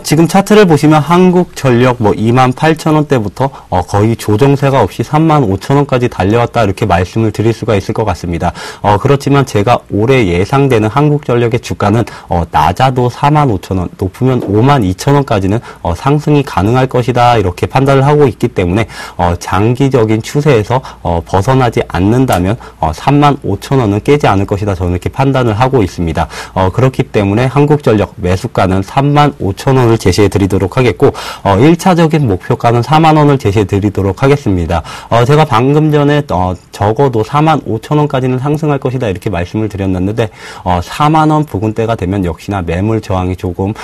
지금 차트를 보시면 한국전력 28,000원대부터 거의 조정세가 없이 35,000원까지 달려왔다 이렇게 말씀을 드릴 수가 있을 것 같습니다. 그렇지만 제가 올해 예상되는 한국전력의 주가는 낮아도 45,000원, 높으면 52,000원까지는 상승이 가능할 것이다 이렇게 판단을 하고 있기 때문에 장기적인 추세에서 벗어나지 않는다면 35,000원은 깨지 않을 것이다 저는 이렇게 판단을 하고 있습니다. 그렇기 때문에 한국전력 매수가는 35,000원 5,000원을 제시해 드리도록 하겠고 1차적인 목표가는 4만 원을 제시해 드리도록 하겠습니다. 제가 방금 전에 적어도 4만 5천 원까지는 상승할 것이다 이렇게 말씀을 드렸는데 4만 원 부근대가 되면 역시나 매물 저항이 조금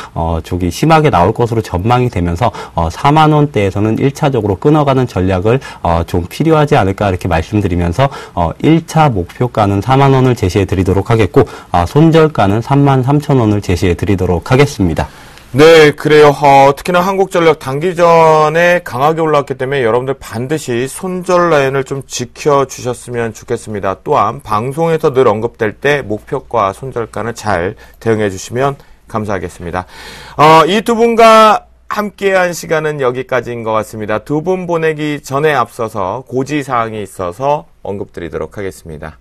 저기 심하게 나올 것으로 전망이 되면서 4만 원대에서는 1차적으로 끊어가는 전략을 좀 필요하지 않을까 이렇게 말씀드리면서 1차 목표가는 4만 원을 제시해 드리도록 하겠고 손절가는 3만 3천 원을 제시해 드리도록 하겠습니다. 네, 그래요. 특히나 한국전력 단기전에 강하게 올라왔기 때문에 여러분들 반드시 손절 라인을 좀 지켜주셨으면 좋겠습니다. 또한 방송에서 늘 언급될 때 목표가 손절가는 잘 대응해 주시면 감사하겠습니다. 이 두 분과 함께한 시간은 여기까지인 것 같습니다. 두 분 보내기 전에 앞서서 고지사항이 있어서 언급드리도록 하겠습니다.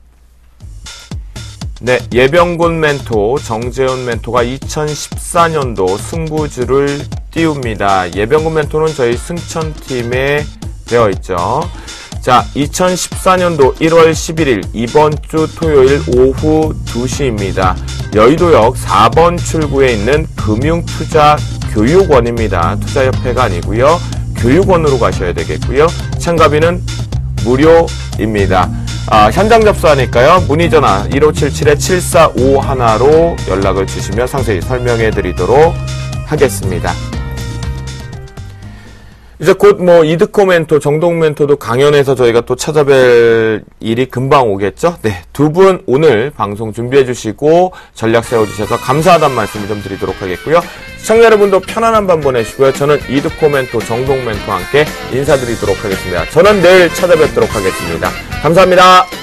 네, 예병군 멘토 정재훈 멘토가 2014년도 승부주를 띄웁니다. 예병군 멘토는 저희 승천팀에 되어 있죠. 자, 2014년도 1월 11일 이번 주 토요일 오후 2시입니다. 여의도역 4번 출구에 있는 금융투자교육원입니다. 투자협회가 아니고요. 교육원으로 가셔야 되겠고요. 참가비는 무료입니다. 현장 접수하니까요. 문의전화 1577-7451로 연락을 주시면 상세히 설명해 드리도록 하겠습니다. 이제 곧 이드코 멘토, 정동 멘토도 강연에서 저희가 또 찾아뵐 일이 금방 오겠죠? 네. 두 분 오늘 방송 준비해 주시고 전략 세워주셔서 감사하다는 말씀을 좀 드리도록 하겠고요. 시청자 여러분도 편안한 밤 보내시고요. 저는 이드코 멘토, 정동 멘토와 함께 인사드리도록 하겠습니다. 저는 내일 찾아뵙도록 하겠습니다. 감사합니다.